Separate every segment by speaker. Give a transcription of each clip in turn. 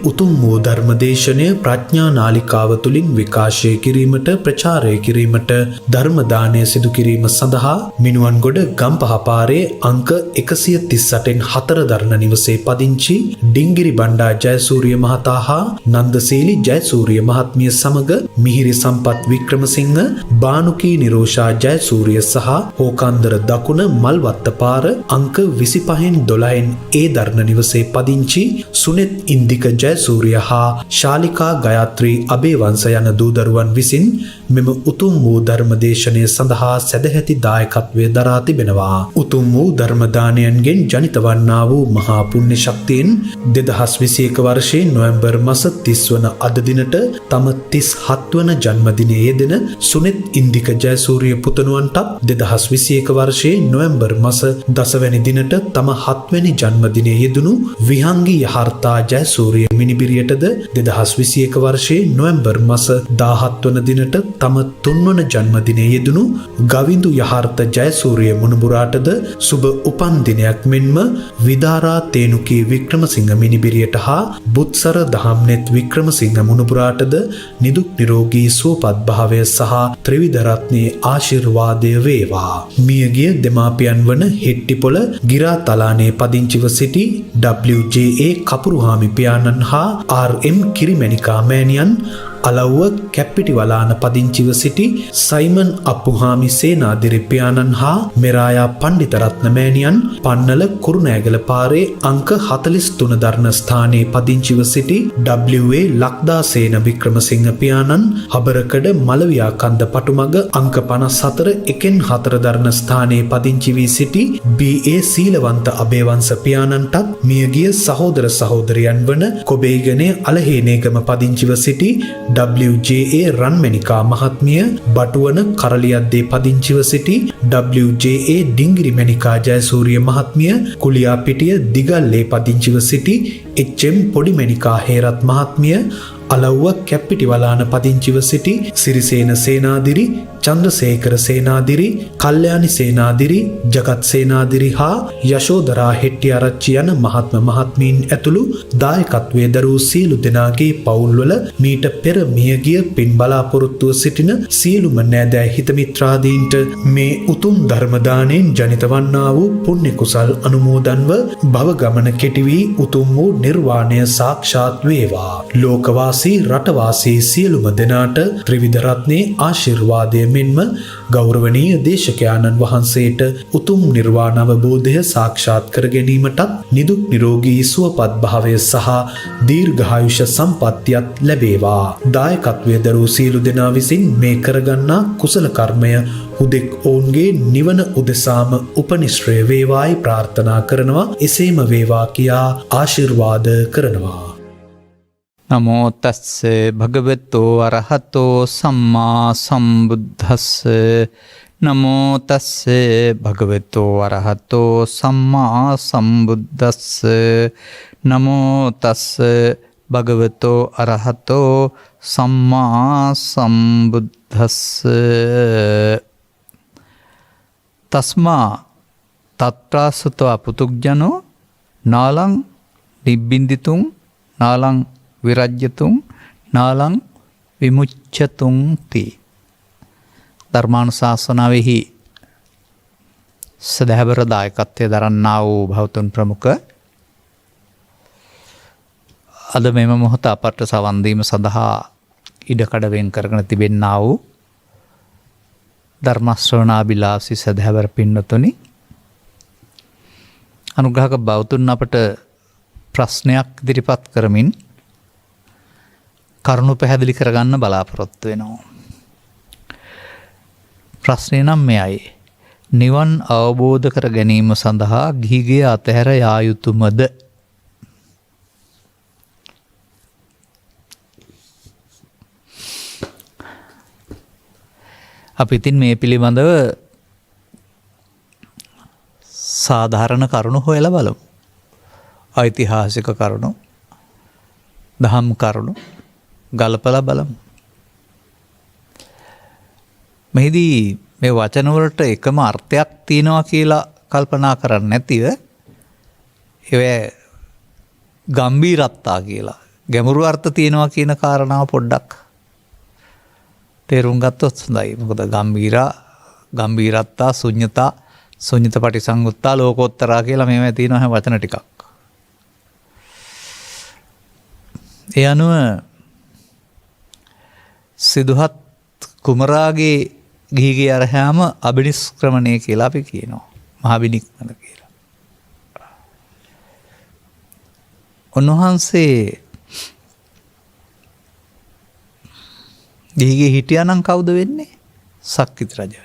Speaker 1: උතුම් වූ ධර්මදේශනය ප්‍රඥා නාලිකාව තුළින් විකාශය කිරීමට ප්‍රචාරය කිරීමට ධර්ම දානය සිදු කිරීම සඳහා මිනුවන්ගොඩ ගම්පහ පාරේ අංක 138න් 4 දරණ නිවසේ පදිංචි ඩිංගිරි බණ්ඩා ජයසූරිය මහතා හා නන්දසීලි ජයසූරිය මහත්මිය සමග මිහිරි සම්පත් වික්‍රමසිංහ බානුකී නිරෝෂා ජයසූරිය සහ ඕකාන්දර දකුණ මල්වත්ත පාර අංක 25න් 12න් ඒ දරණ නිවසේ පදිංචි සුනෙත් ඉන්දික ජයසූරිය හා ශාලිකා ගයාත්‍රී අබේවංශ යන දූදරුවන් විසින් මෙම උතුම් වූ ධර්මදේශනය සඳහා සැදැහැති දායකත්වය දරා තිබෙනවා. උතුම් වූ ධර්ම දානයන්ගෙන් ජනිත වන්නා වූ මහා පුණ්‍ය ශක්තියෙන් 2021 වර්ෂයේ නොවැම්බර් මාස 30 වන අද දිනට තම 37 වන ජන්මදිනයේ යෙදෙන සුනෙත් ඉන්දික ජයසූරිය පුතණුවන්ටත් 2021 වර්ෂයේ නොවැම්බර් මාස 10 වැනි දිනට තම 7 වැනි ජන්මදිනයේ යෙදුණු විහංගි යහර්තා ජයසූරිය මිනිබිරියටද 2021 වර්ෂයේ නොවැම්බර් මාස 17 වන දිනට තම 3 වන ජන්මදිනයේ යෙදුණු ගවිඳු යහර්ත ජයසූරිය මුණුබුරාටද සුබ උපන් දිනයක් මෙන්ම විදාරා තේනුකී වික්‍රමසිංහ මිනිබිරියට හා බුත්සර දහම්නෙත් වික්‍රමසිංහ මුණුබුරාටද නිදුක් නිරෝගී සුවපත් භාවය සහ ත්‍රිවිධ රත්නයේ ආශිර්වාදය වේවා. මියගිය දෙමාපියන් වන හෙට්ටිපොළ ගිරා තලානේ පදිංචිව සිටි WJA කපුරුහාමි පියාණන් හා RM කිරිමැණිකා මෑණියන් අලව්ව කැප්පිටිවලාන පදිංචිව සිටි සයිමන් අප්පුහාමි සේනාදිරි පියාණන් හා මෙරායා පණ්ඩිතරත්න මෑණියන් පන්නල කුරුණෑගල පාරේ අංක 43 දරණ ස්ථානයේ පදිංචිව සිටි WA ලක්දාසේන වික්‍රමසිංහ පියාණන් හබරකඩ මලවියා කන්ද පටුමග අංක 54 1න් 4 දරණ ස්ථානයේ පදිංචි වී සිටි BA සීලවන්ත අබේවංශ පියාණන්ටත් මියගිය සහෝදර සහෝදරියන් වන කොබේගනේ අලහේනේගම පදිංචිව සිටි WJA රන්මැණිකා මහත්මිය බටුවන කරලියද්දේ පදිංචිව සිටි WJA ඩිංගිරි මැණිකා ජයසූරිය මහත්මිය කුලියාපිටිය දිගල්ලේ පදිංචිව සිටි HM පොඩි මැණිකා හේරත් මහත්මිය අලව්ව කැප්පිටිවලාන පදිංචිව සිටි සිරිසේන සේනාදිරි චන්ද්‍රසේකර සේනාදිරි කල්යාණි සේනාදිරි ජගත් සේනාදිරි හා යශෝදරා හෙට්ටිආරච්චි යන මහත්ම මහත්මීන් ඇතුළු දායකත්වයේ දරූ සියලු දෙනාගේ පවුල්වල මීට පෙර මියගිය පින් බලාපොරොත්තුව සිටින සියලුම නෑදෑ හිතමිත්‍රාදීන්ට මේ උතුම් ධර්ම දාණයෙන් ජනිත වන්නා වූ පුණ්‍ය කුසල් අනුමෝදන්ව භව ගමන කෙටි වී උතුම් වූ නිර්වාණය සාක්ෂාත් වේවා. ලෝකවාසී රටවාසී සියලුම දෙනාට ත්‍රිවිධ රත්නයේ ආශිර්වාදය මෙන්ම ගෞරවනීය දේශකයාණන් වහන්සේට උතුම් නිර්වාණ අවබෝධය සාක්ෂාත් කර ගැනීමටත් නිදුක් නිරෝගී සුවපත් භාවය සහ දීර්ඝායුෂ සම්පත්තියත් ලැබේවා. දායකත්වයේ දරූ සියලු දෙනා විසින් මේ කරගන්නා කුසල කර්මය හුදෙක් ඔවුන්ගේ නිවන උදෙසාම උපනිශ්‍රය වේවායි ප්‍රාර්ථනා කරනවා. එසේම වේවා කියා ආශිර්වාද කරනවා.
Speaker 2: නමෝ තස්ස භගවතෝ අරහතෝ සම්මා සම්බුද්දස්ස නමෝ තස්ස භගවතෝ අරහතෝ සම්මා සම්බුද්දස්ස නමෝ තස්ස භගවතෝ අරහතෝ සම්මා සම්බුද්දස්ස තස්මා තත්‍රාසතෝ පුතුග්ජනෝ නාලං නිබ්බින්දිතුං නාලං විරජ්‍යතුං නාලං විමුච්ඡතුං ති. ධර්මානුශාසනාවෙහි සදහවර දායකත්වයේ දරන්නා වූ භවතුන් ප්‍රමුඛ අද මෙම මොහොත අපට සවන් දීම සඳහා ඉඩකඩ වෙන් කරගෙන තිබෙන්නා වූ ධර්ම ශ්‍රවණාබිලාසී සදහවර පින්වතුනි, අනුග්‍රහක බෞතුන් අපට ප්‍රශ්නයක් ඉදිරිපත් කරමින් කරුණු පැහැදිලි කරගන්න බලාපොරොත්තු වෙනවා. ප්‍රශ්නය නම් මෙයයි. නිවන් අවබෝධ කර ගැනීම සඳහා ගිහිගේ අතහැර යා යුතුමද? අපි ඉතින් මේ පිළිබඳව සාධාරණ කරුණු හොයලා බලමු. ඓතිහාසික කරුණු, දහම් කරුණු ගලපලා බලමු. මෙහිදී මේ වචන වලට එකම අර්ථයක් තියෙනවා කියලා කල්පනා කරන්නේ නැතිව ඒව ගම්බීරත්තා කියලා ගැඹුරු අර්ථ තියෙනවා කියන කාරණාව පොඩ්ඩක් තේරුම් ගත්තොත් හොඳයි. මොකද ගම්බීරත්තා ශුන්‍යතා ශුන්‍යත පටිසංයුත්තා ලෝකෝත්තරා කියලා මේවා තියෙනවා හැම වචන ටිකක්. ඒ අනුව සිදුහත් කුමරාගේ ගිහිගේ අරහාම අබිනිෂ්ක්‍රමණය කියලා අපි කියනවා. මහාබිනික්මන කියලා. උන්වහන්සේ ගිහිගේ හිටියානම් කවුද වෙන්නේ? සක්විති රජ.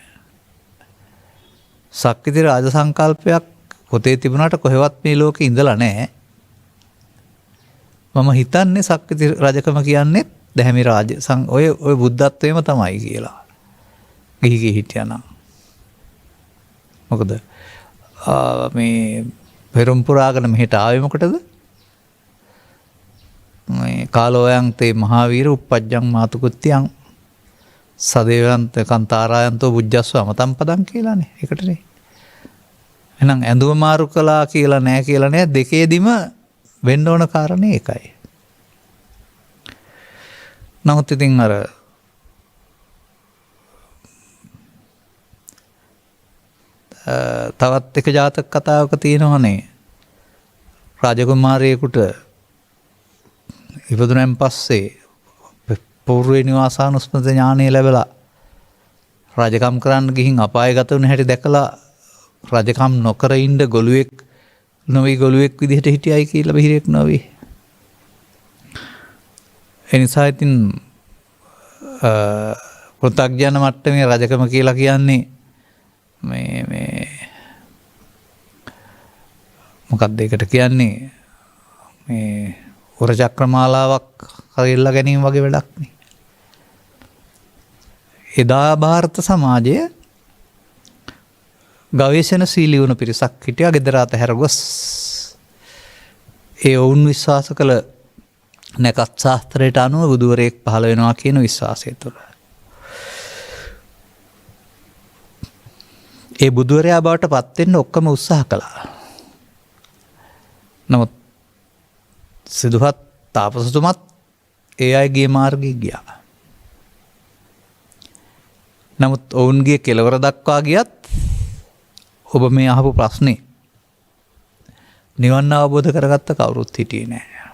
Speaker 2: සක්විති රාජ සංකල්පයක් පොතේ තිබුණාට කොහෙවත් මේ ලෝකේ ඉඳලා නැහැ. මම හිතන්නේ සක්විති රජකම කියන්නේ දැහැමි රාජ ඔය බුද්ධත්වයේම තමයි කියලා. ගිහිගේ හිටියානම්. මොකද මේ පෙරම් පුරාගෙන මෙහෙට ආවේ මොකටද? මේ කාලෝයන් තේ මහාවීර උප්පජ්ජං මාතුකුත්තියං සදේවන්ත කන්තාරායන්තෝ බුද්ධස්ව අමතම් පදං කියලානේ. ඒකටනේ. එහෙනම් ඇඳුම මාරු කළා කියලා නෑ කියලා නෑ, දෙකේදිම වෙන්න ඕන කාරණේ ඒකයි. නමුත් ඉතින් අර තවත් එක ජාතක කතාවක තියෙනවනේ රාජකුමාරයෙකුට ඉපදුනන් පස්සේ පූර්ව නිවාසානුස්මෘති ඥානය ලැබලා රජකම් කරන්න ගිහින් අපායගත වුණ හැටි දැකලා රජකම් නොකර ඉන්න ගොළුෙක් විදිහට හිටියයි කියලා බහිරෙක් නොවේ. ඒ නිසා ඉතින් පෘථග්ජන මට්ටමේ රජකම කියලා කියන්නේ මේ මොකක්ද ඒකට කියන්නේ මේ උරචක්‍රමාලාවක් කරෙල්ලා ගැනීම වගේ වැඩක් නේ. එදා ಭಾರತ සමාජය ගවේෂණශීලී වුණ පිරිසක් හිටියා. ගෙදර අතහැර ගොස් ඒ ඔවුන් විශ්වාස කළ නැකත් ශාස්ත්‍රයට අනුව බුදුවරයෙක් පහළ වෙනවා කියන විශ්වාසය තුළ ඒ බුදුවරයා බවට පත් වෙන්න ඔක්කොම උත්සාහ කළා. නමුත් සිදුහත් තාපසතුමත් ඒ අයගේ මාර්ගයේ ගියා. නමුත් ඔවුන්ගේ කෙලවර දක්වා ගියත් ඔබ මේ අහපු ප්‍රශ්නේ නිවන් අවබෝධ කරගත්ත කවුරුත් හිටියේ නැහැ.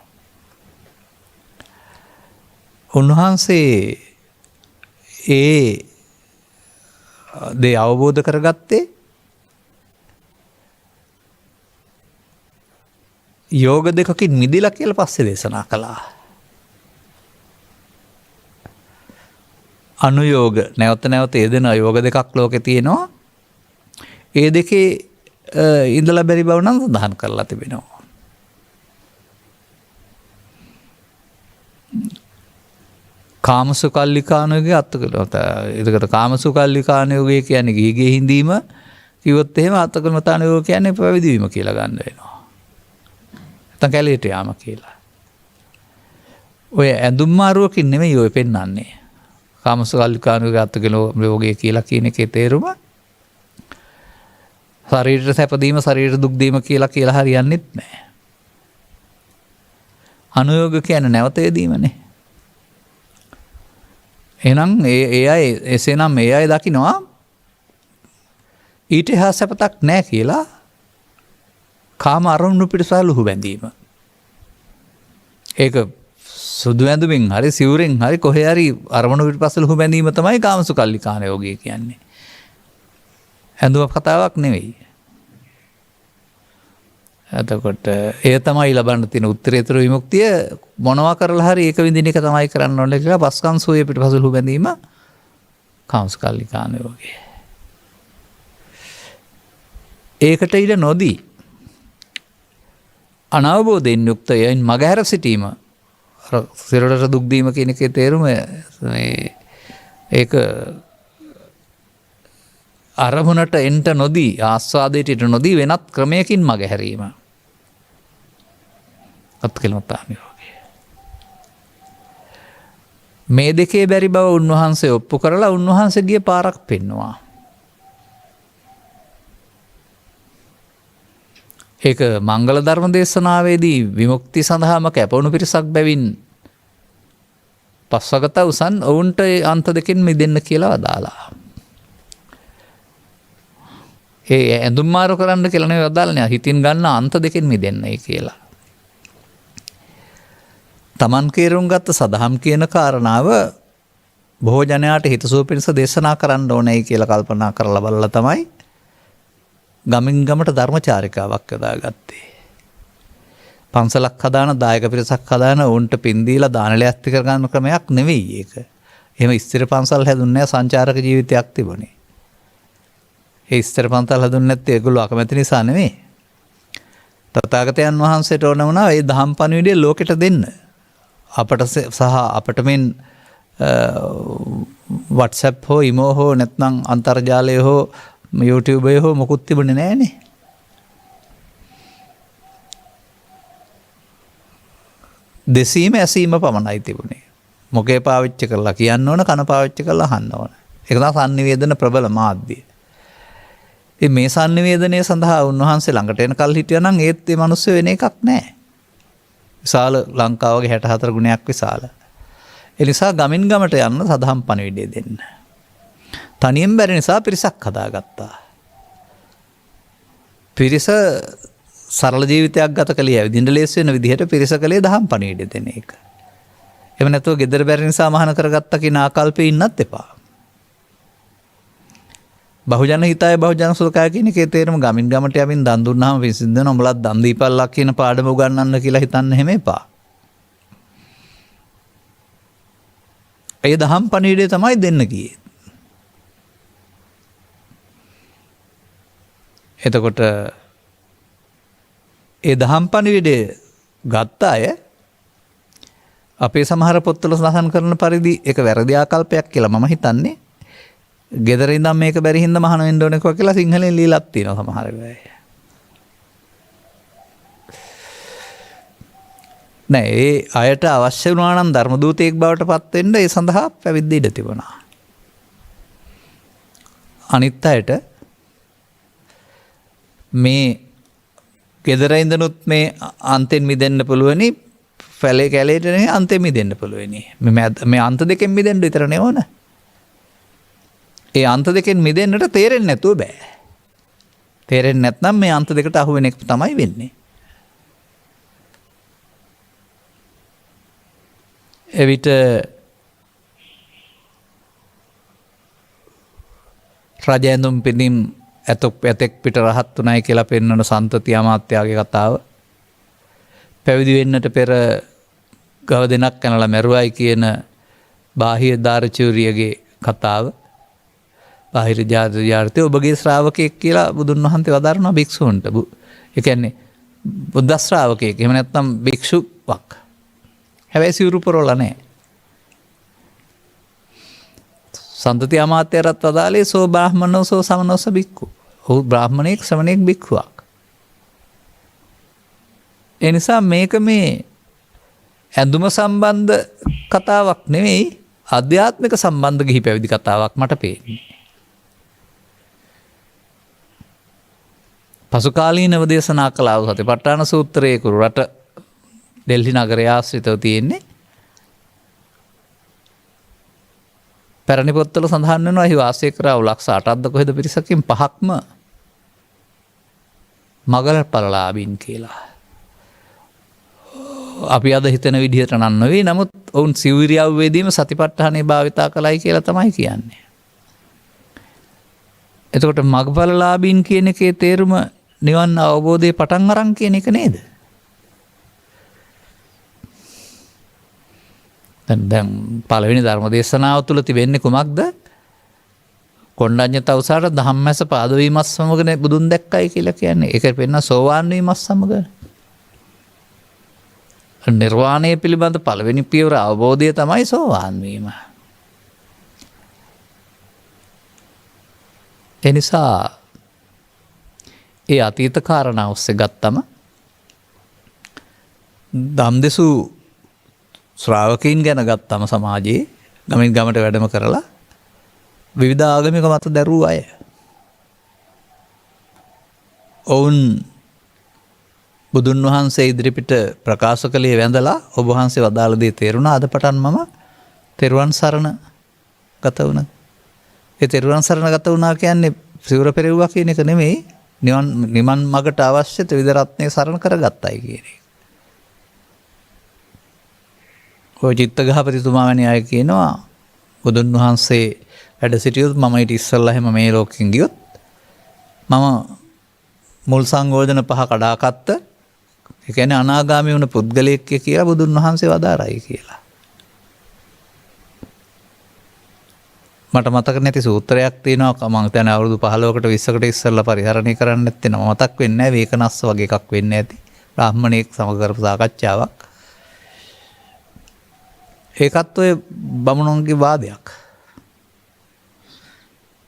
Speaker 2: උන්වහන්සේ ඒ දේ අවබෝධ කරගත්තේ යෝග දෙකකින් මිදිලා කියලා පස්සේ දේශනා කළා. අනුයෝග නැවත නැවත යෙදෙන යෝග දෙකක් ලෝකේ තියෙනවා. ඒ දෙකේ ඉඳලා බැරි බව නම් සඳහන් කරලා තිබෙනවා. කාමසුකල්ලිකානුයෝගයේ අත්කලමත. ඒකට කාමසුකල්ලිකානුයෝගය කියන්නේ ගිහිගේ හිඳීම කිව්වොත් එහෙම අත්කලමතානුයෝගය කියන්නේ පැවිදි වීම කියලා ගන්න වෙනවා. නැත්නම් කැලේට යාම කියලා. ඔය ඇඳුම් මාරුවකින් නෙමෙයි ඔය පෙන්වන්නේ. කාමසුකල්ලිකානුයෝගය අත්කලමයෝගය කියලා කියන එකේ තේරුම ශරීරයට සැපදීම ශරීර දුක් දීම කියලා හරියන්නේත් නැහැ. අනුයෝග කියන්නේ නැවත යෙදීමනේ. එහෙනම් ඒ අය එසේනම් ඒ අය දකිනවා ඊට එහා සැපතක් නැහැ කියලා කාම අරමුණු පිටසහ ලුහු බැඳීම. ඒක සුදු ඇඳුමින් හරි සිවුරෙන් හරි කොහේ හරි අරමුණු පිටපස්ස ලුහු බැඳීම තමයි කාමසුකල්ලිකානුයෝගය කියන්නේ. ඇඳුම කතාවක් නෙවෙයි. එතකොට ඒ තමයි ලබන්න තියෙන උත්තරීතර විමුක්තිය. මොනවා කරලා හරි ඒක විඳින එක තමයි කරන්න ඕනේ කියලා පස්කම් සෝයේ පිටපසු ලුහු බැඳීම කාමසුකල්ලිකානුයෝගය. ඒකට ඉඩ නොදී අනවබෝධයෙන් යුක්තයෙන් මගහැර සිටීම සිරට දුක් දීම කියන එකේ තේරුම ඒක අරමුණට එන්ට නොදී ආස්වාදයට ඉට නොදී වෙනත් ක්‍රමයකින් මගහැරීම අත්කලමතානුයෝගය. මේ දෙකේ බැරි බව උන්වහන්සේ ඔප්පු කරලා උන්වහන්සේගේ පාරක් පෙන්නවා. ඒක මංගල ධර්ම දේශනාවේදී විමුක්ති සඳහාම කැපවුණු පිරිසක් බැවින් පස්වගත උසන් ඔවුන්ට අන්ත දෙකෙන් මිදෙන්න කියලා වදාලා. ඒ ඇඳුම් මාරු කරන්න කියලා නෙවෙයි වදාළනේ හිතින් ගන්න අන්ත දෙකෙන් මිදෙන්නයි කියලා. තමන් කේරුම් ගත්ත සදහම් කියන කාරණාව බොහෝ ජනයාට හිතසුව පිණිස දේශනා කරන්න ඕනේ කියලා කල්පනා කරලා බලලා තමයි ගමින් ගමට ධර්මචාරිකාවක් යොදාගත්තේ. පන්සලක් හදාන දායක පිරිසක් හදාන ඔවුන්ට පින් දීලා දානලය ඇති කරගන්න ක්‍රමයක් නෙවෙයි ඒක. එහෙම ස්ථිර පන්සල් හැදුන්නේ නැහැ සංචාරක ජීවිතයක් තිබුණේ. ඒ ස්ථිර පන්සල් හැදුන්නේ නැත්තේ ඒගොල්ලෝ අකමැති නිසා නෙවෙයි. තථාගතයන් වහන්සේට ඕන වුණා මේ දහම් පණිවිඩය ලෝකෙට දෙන්න. අපට සහ අපට මෙන් WhatsApp හෝ ඊමෝ හෝ නැත්නම් අන්තර්ජාලය හෝ YouTube හෝ මොකුත් තිබුණේ නැහනේ. දෙසීම ඇසීම පමණයි තිබුණේ. මොකේ පාවිච්චි කරලා කියන්න ඕන කන පාවිච්චි කරලා අහන්න ඕන. ඒක තමයි sannivedana ප්‍රබල මාධ්‍යය. ඉතින් මේ sannivedanaya සඳහා උන්වහන්සේ ළඟට එන කල් හිටියා නම් ඒත් මේ මිනිස්සු වෙන එකක් නැහැ. විශාල ලංකාවගේ 64 ගුණයක් විශාල. ඒ නිසා ගමින් ගමට යන්න සදහම් පණිවිඩය දෙන්න. තනියෙන් බැරි නිසා පිරිසක් හදාගත්තා. පිරිස සරල ජීවිතයක් ගත කළේ ඇවිදින්න ලේසි වෙන විදිහට පිරිස කළේ දහම් පණිවිඩය දෙන එක. එහෙම නැතුව gedara බැරි නිසා මහාන කරගත්ත කියන ආකල්පේ ඉන්නත් එපා. බහුජන හිතයි බහුජන සුඛය කියන එකේ තේරුම ගමින් ගමට යමින් දන් දුන්නාම විසින්ද නොඹලත් දන් දීපල්ලා කියන පාඩම උගන්වන්න කියලා හිතන්න හැම එපා. ඒ දහම් පණිවිඩය තමයි දෙන්න ගියේ. එතකොට ඒ දහම් පණිවිඩය ගත්ත අය අපේ සමහර පොත්වල සඳහන් කරන පරිදි ඒක වැරදි ආකල්පයක් කියලා මම හිතන්නේ. ගෙදර ඉඳන් මේක බැරි හින්දා මහාන වෙන්න ඕනේ කියලා සිංහලෙන් লীලාක් තියෙනවා සමහර වෙලාවට. නෑ ඒ අයට අවශ්‍ය වුණා නම් ධර්ම දූතයෙක් බවට පත් වෙන්න ඒ සඳහා පැවිද්ද ඉඩ තිබුණා. අනිත් අයට මේ ගෙදර ඉඳනුත් මේ අන්තෙන් මිදෙන්න පුළුවනි පැලේ කැලේට නෙවෙයි අන්තෙන් මිදෙන්න පුළුවනි. මේ අන්ත දෙකෙන් මිදෙන්න විතරනේ ඕන. ඒ අන්ත දෙකෙන් මිදෙන්නට තේරෙන්නේ නැතුව බෑ. තේරෙන්නේ නැත්නම් මේ අන්ත දෙකට අහු වෙන එක තමයි වෙන්නේ. එවිට රජ ඇඳුම් පිඳින් ඇතෙක් පිට රහත් උනායි කියලා පෙන්වන සන්තති අමාත්‍යාගේ කතාව. පැවිදි වෙන්නට පෙර ගව දෙනක් කනලා මැරුවයි කියන බාහිර දාරචූරියගේ කතාව. බාහිර ජාතිය ඔබගේ ශ්‍රාවකයෙක් කියලා බුදුන් වහන්සේ වදාරනවා භික්ෂූන්ට. ඒ කියන්නේ බුද්ධ ශ්‍රාවකයෙක්. එහෙම නැත්නම් භික්ෂුවක්. හැබැයි සිවුරු පොරවලා නැහැ. සන්තති අමාත්‍යරත් අදාලේ සෝ බ්‍රාහ්මණෝ සෝ සමනෝස බික්ඛු. ඔහු බ්‍රාහ්මණයෙක් ශ්‍රමණයෙක් බික්ඛුවක්. ඒ නිසා මේක මේ ඇඳුම සම්බන්ධ කතාවක් නෙවෙයි ආධ්‍යාත්මික සම්බන්ධ ගිහි පැවිදි කතාවක් මට පේන්නේ. පසු කාලීනව දේශනා කළා වූ සතිපට්ඨාන සූත්‍රයේ කුරු රට ඩෙල්හි නගරය ආශ්‍රිතව තියෙන්නේ. පැරණි පොත්වල සඳහන් වෙනවා එහි වාසය කරා වූ ලක්ෂ 8ක්ද කොහෙද පිරිසකින් 5ක්ම මගලපළලාභීන් කියලා. අපි අද හිතන විදිහට නන් නෙවෙයි. නමුත් ඔවුන් සිවිරියව්වේදීම සතිපට්ඨානේ භාවිතා කළයි කියලා තමයි කියන්නේ. එතකොට මගපළලාභීන් කියන එකේ තේරුම නිවන් අවබෝධයේ පටන් අරන් කියන එක නේද? දැන් පළවෙනි ධර්ම දේශනාව තුළ තිබෙන්නේ කුමක්ද? කොණ්ඩඤ්ඤ තවුසාට ධම්මැස පාද වීමත් සමගනේ බුදුන් දැක්කයි කියලා කියන්නේ. ඒක වෙන්න සෝවාන් වීමත් සමග. නිර්වාණය පිළිබඳ පළවෙනි පියවර අවබෝධය තමයි සෝවාන් වීම. එනිසා ඒ අතීත කාරණා ඔස්සේ ගත්තම ධම්දෙසු ශ්‍රාවකීන් ගැන ගත්තම සමාජයේ ගමින් ගමට වැඩම කරලා විවිධ ආගමික මත දැරූ අය. ඔවුන් බුදුන් වහන්සේ ඉදිරිපිට ප්‍රකාශ කළේ වැඳලා ඔබ වහන්සේ වදාළ දේ තේරුණා. අද පටන් මම තෙරුවන් සරණ ගත වුණා. ඒ තෙරුවන් සරණ ගත වුණා කියන්නේ සිවුර පෙරෙව්වා කියන එක නෙමෙයි. නිවන් මගට අවශ්‍ය ත්‍රිවිධ රත්නය සරණ කරගත්තයි කියන එක. ඔය චිත්තගහපතිතුමා වැනි අය කියනවා බුදුන් වහන්සේ වැඩ සිටියොත් මම ඊට ඉස්සෙල්ලා හැම මේ ලෝකෙන් ගියොත් මම මුල් සංයෝජන 5 කඩාකත්ත ඒ කියන්නේ අනාගාමී වුණ පුද්ගලයෙක් කියලා බුදුන් වහන්සේ වදාරයි කියලා. මට මතක නැති සූත්‍රයක් තියෙනවා මම දැන් අවුරුදු 15කට 20කට ඉස්සෙල්ලා පරිහරණය කරන්න නැත්නම් මතක් වෙන්නේ නැහැ. වේකනස්ස වගේ එකක් වෙන්නේ නැති. බ්‍රාහ්මණයෙක් සමග කරපු සාකච්ඡාවක්. ඒකත් ඔය බමුණුන්ගේ වාදයක්.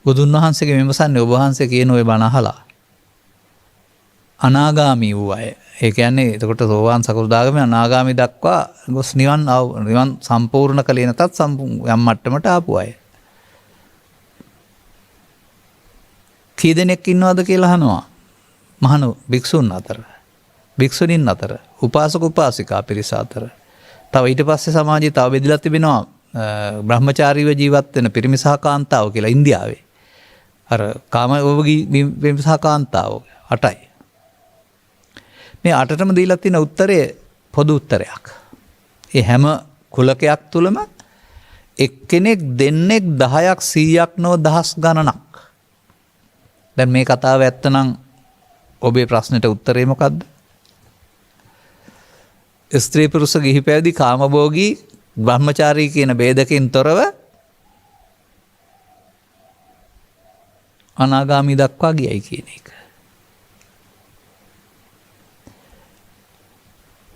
Speaker 2: බුදුන් වහන්සේගේ විමසන්නේ ඔබ වහන්සේ කියන ඔය බණ අහලා අනාගාමී වූ අය. ඒ කියන්නේ එතකොට සෝවාන් සකෘදාගාමී අනාගාමී දක්වා ගොස් නිවන් සම්පූර්ණ කලේ නැතත් යම් මට්ටමට ආපු අය. කී දෙනෙක් ඉන්නවද කියලා අහනවා. මහණ භික්ෂුන් අතර, භික්ෂුණීන් අතර, උපාසක උපාසිකා පිරිස අතර. තව ඊට පස්සේ සමාජයේ තව බෙදලා තිබෙනවා බ්‍රහ්මචාරීව ජීවත් වෙන පිරිමි සහ කාන්තාව කියලා ඉන්දියාවේ. අර කාමෝපභෝගී පිරිමි සහ කාන්තාව 8යි. මේ 8ටම දීලා තියෙන උත්තරය පොදු උත්තරයක්. ඒ හැම කුලකයක් තුලම එක්කෙනෙක් දෙන්නෙක් 10ක් 100ක් නොව දහස් ගණනක්. දැන් මේ කතාව ඇත්තනම් ඔබේ ප්‍රශ්නෙට උත්තරේ මොකද්ද? ස්ත්‍රී පුරුෂ ගිහි පැවිදි කාමභෝගී බ්‍රහ්මචාරී කියන ભેදකින් තොරව අනාගාමී දක්වා ගියයි කියන එක.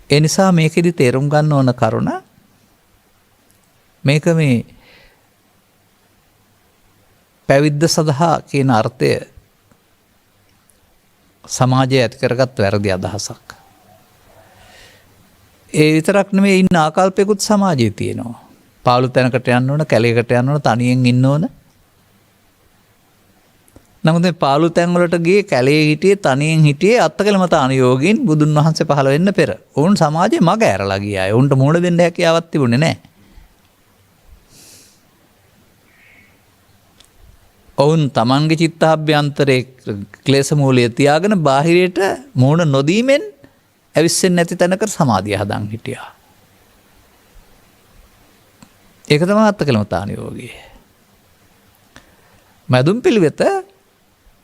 Speaker 2: ඒ නිසා මේකෙදි තේරුම් ගන්න ඕන කරුණ මේක මේ පැවිද්ද සඳහා කියන අර්ථය සමාජයේ ඇති කරගත් වැරදි අදහසක්. ඒ විතරක් නෙමෙයි ඉන්න ආකල්පයකුත් සමාජයේ තියෙනවා. පාළු තැනකට යන්න ඕන, කැලේකට යන්න ඕන, තනියෙන් ඉන්න ඕන. නමුත් මේ පාළු තැන් වලට ගියේ කැලේ හිටියේ, තනියෙන් හිටියේ අත්තකලමතාන යෝගීන් බුදුන් වහන්සේ පහළ වෙන්න පෙර. ඔවුන් සමාජයේ මග ඇරලා ගියා. ඔවුන්ට මුහුණ දෙන්න හැකියාවක් තිබුණේ නැහැ. ඔවුන් තමන්ගේ චිත්තාභ්‍යන්තරයේ ක්ලේශ මූලය තියාගෙන බාහිරයට මුහුණ නොදීමෙන් ඇවිස්සෙන්නේ නැති තැනක සමාධිය හදන් හිටියා. ඒක තමයි අත්තකලමතාන යෝගය. මදුම් පිළිවෙත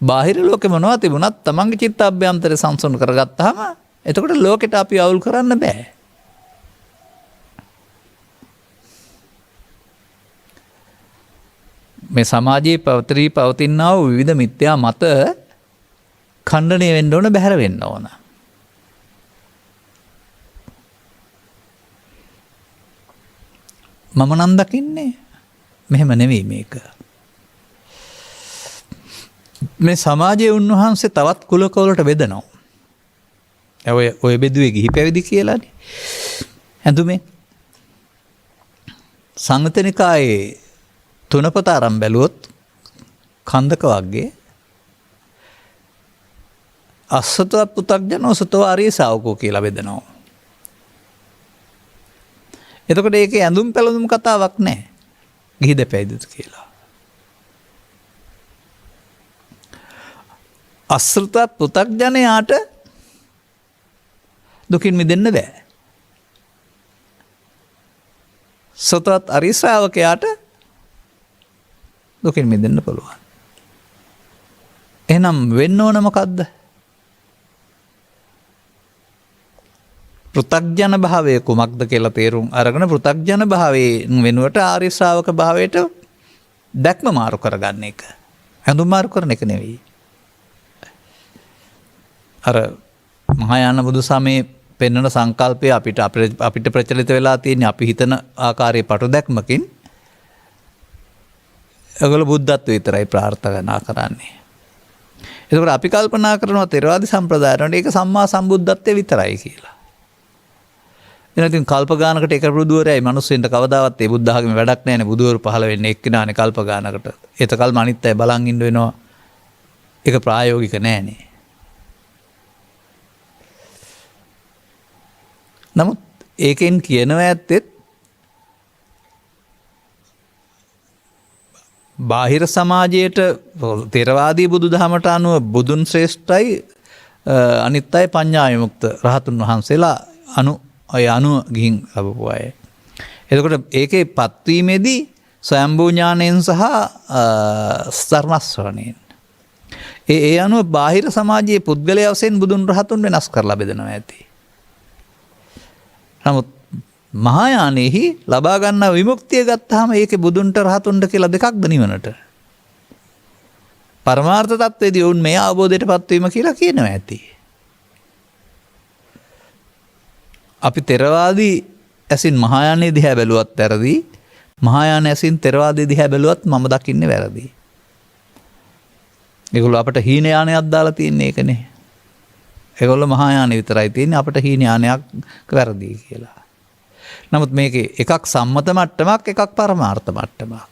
Speaker 2: බාහිර ලෝකෙ මොනවා තිබුණත් තමන්ගේ චිත්තාභ්‍යන්තරය සංසුන් කරගත්තාම එතකොට ලෝකෙට අපි අවුල් කරන්න බෑ. මේ සමාජයේ පවතිනා වූ විවිධ මිත්‍යා මත ඛණ්ඩණය වෙන්න ඕන, බැහැර වෙන්න ඕන. මම නම් දකින්නේ මෙහෙම නෙවෙයි මේක. මේ සමාජයේ උන්වහන්සේ තවත් කුලකවලට බෙදනවා. ඔය බෙදුවේ ගිහි පැවිදි කියලානේ. ඇඳුමේ සංගතනිකායේ තුනපත ආරම් බැලුවොත් කන්දක වර්ගයේ අසතව පුතග්ජනෝ සතව ආර්ය ශාවකෝ කියලා බෙදනවා. එතකොට ඒකේ ඇඳුම් පැළඳුම් කතාවක් නැහැ. ගිහිද පැවිදිද කියලා. අසෘතවත් පුතග්ජනයාට දුකින් මිදෙන්න බෑ. සතවත් ආර්ය ශ්‍රාවකයාට දුකින් මිදෙන්න පුළුවන්. එහෙනම් වෙන්න ඕන මොකද්ද? පෘථග්ජන භාවය කුමක්ද කියලා තේරුම් අරගෙන පෘථග්ජන භාවයෙන් වෙනුවට ආර්ය ශ්‍රාවක භාවයට දැක්ම මාරු කරගන්න එක. හැඳුම් මාරු කරන එක නෙවෙයි. අර මහායාන බුදු සමයේ පෙන්වන සංකල්පය අපිට ප්‍රචලිත වෙලා තියෙන අපි හිතන ආකාරයේ පටු දැක්මකින් ඒගොල්ලෝ බුද්ධත්වයට විතරයි ප්‍රාර්ථනා කරන්නේ. ඒකෝර අපි කල්පනා කරනවා ථෙරවාදී සම්ප්‍රදායට ඒක සම්මා සම්බුද්ධත්වයේ විතරයි කියලා. එනතින් කල්ප ගානකට එක බුදුවරයයි මිනිස්සුන්ට කවදාවත් ඒ බුද්ධ ආගමේ වැඩක් නැහැ නේ. බුදුවරු පහළ වෙන්නේ එක්කිනානේ කල්ප ගානකට. ඒතකල්ම අනිත් අය බලන් ඉන්න වෙනවා. ඒක ප්‍රායෝගික නැහැ නේ. නමුත් ඒකෙන් කියනවා ඇත්තෙත් බාහිර සමාජයට තෙරවාදී බුදු දහමට අනුව බුදුන් ශ්‍රේෂ්ඨයි අනිත් අය පඤ්ඤා විමුක්ත රහතුන් වහන්සේලා අනුව ගිහින් ලැබපු අය. එතකොට ඒකේ පත්වීමේදී ස්වයම්භූ ඥාණයෙන් සහ ධර්මස්වරණයෙන් ඒ අනුව බාහිර සමාජයේ පුද්ගලයා වශයෙන් බුදුන් රහතුන් වෙනස් කරලා බෙදනවා ඇති. නමුත් මහායානෙහි ලබා ගන්න විමුක්තිය ගත්තාම ඒකේ බුදුන්ට රහතුන්ට කියලා දෙකක්ද නිවනට. පරමාර්ථ තත්ත්වයේදී වුන් මේ අවබෝධයටපත් වීම කියලා කියනවා ඇති. අපි තෙරවාදී ඇසින් මහායානෙ දිහා බැලුවත් වැරදි. මහායාන ඇසින් තෙරවාදී දිහා බැලුවත් මම දකින්නේ වැරදි. ඒගොල්ලෝ අපට හීන යානයක් දාලා තියන්නේ ඒකනේ. ඒගොල්ලෝ මහායානෙ විතරයි තියන්නේ අපට හීන යානයක් වැරදි කියලා. නමුත් මේකේ එකක් සම්මත මට්ටමක් එකක් පරමාර්ථ මට්ටමක්.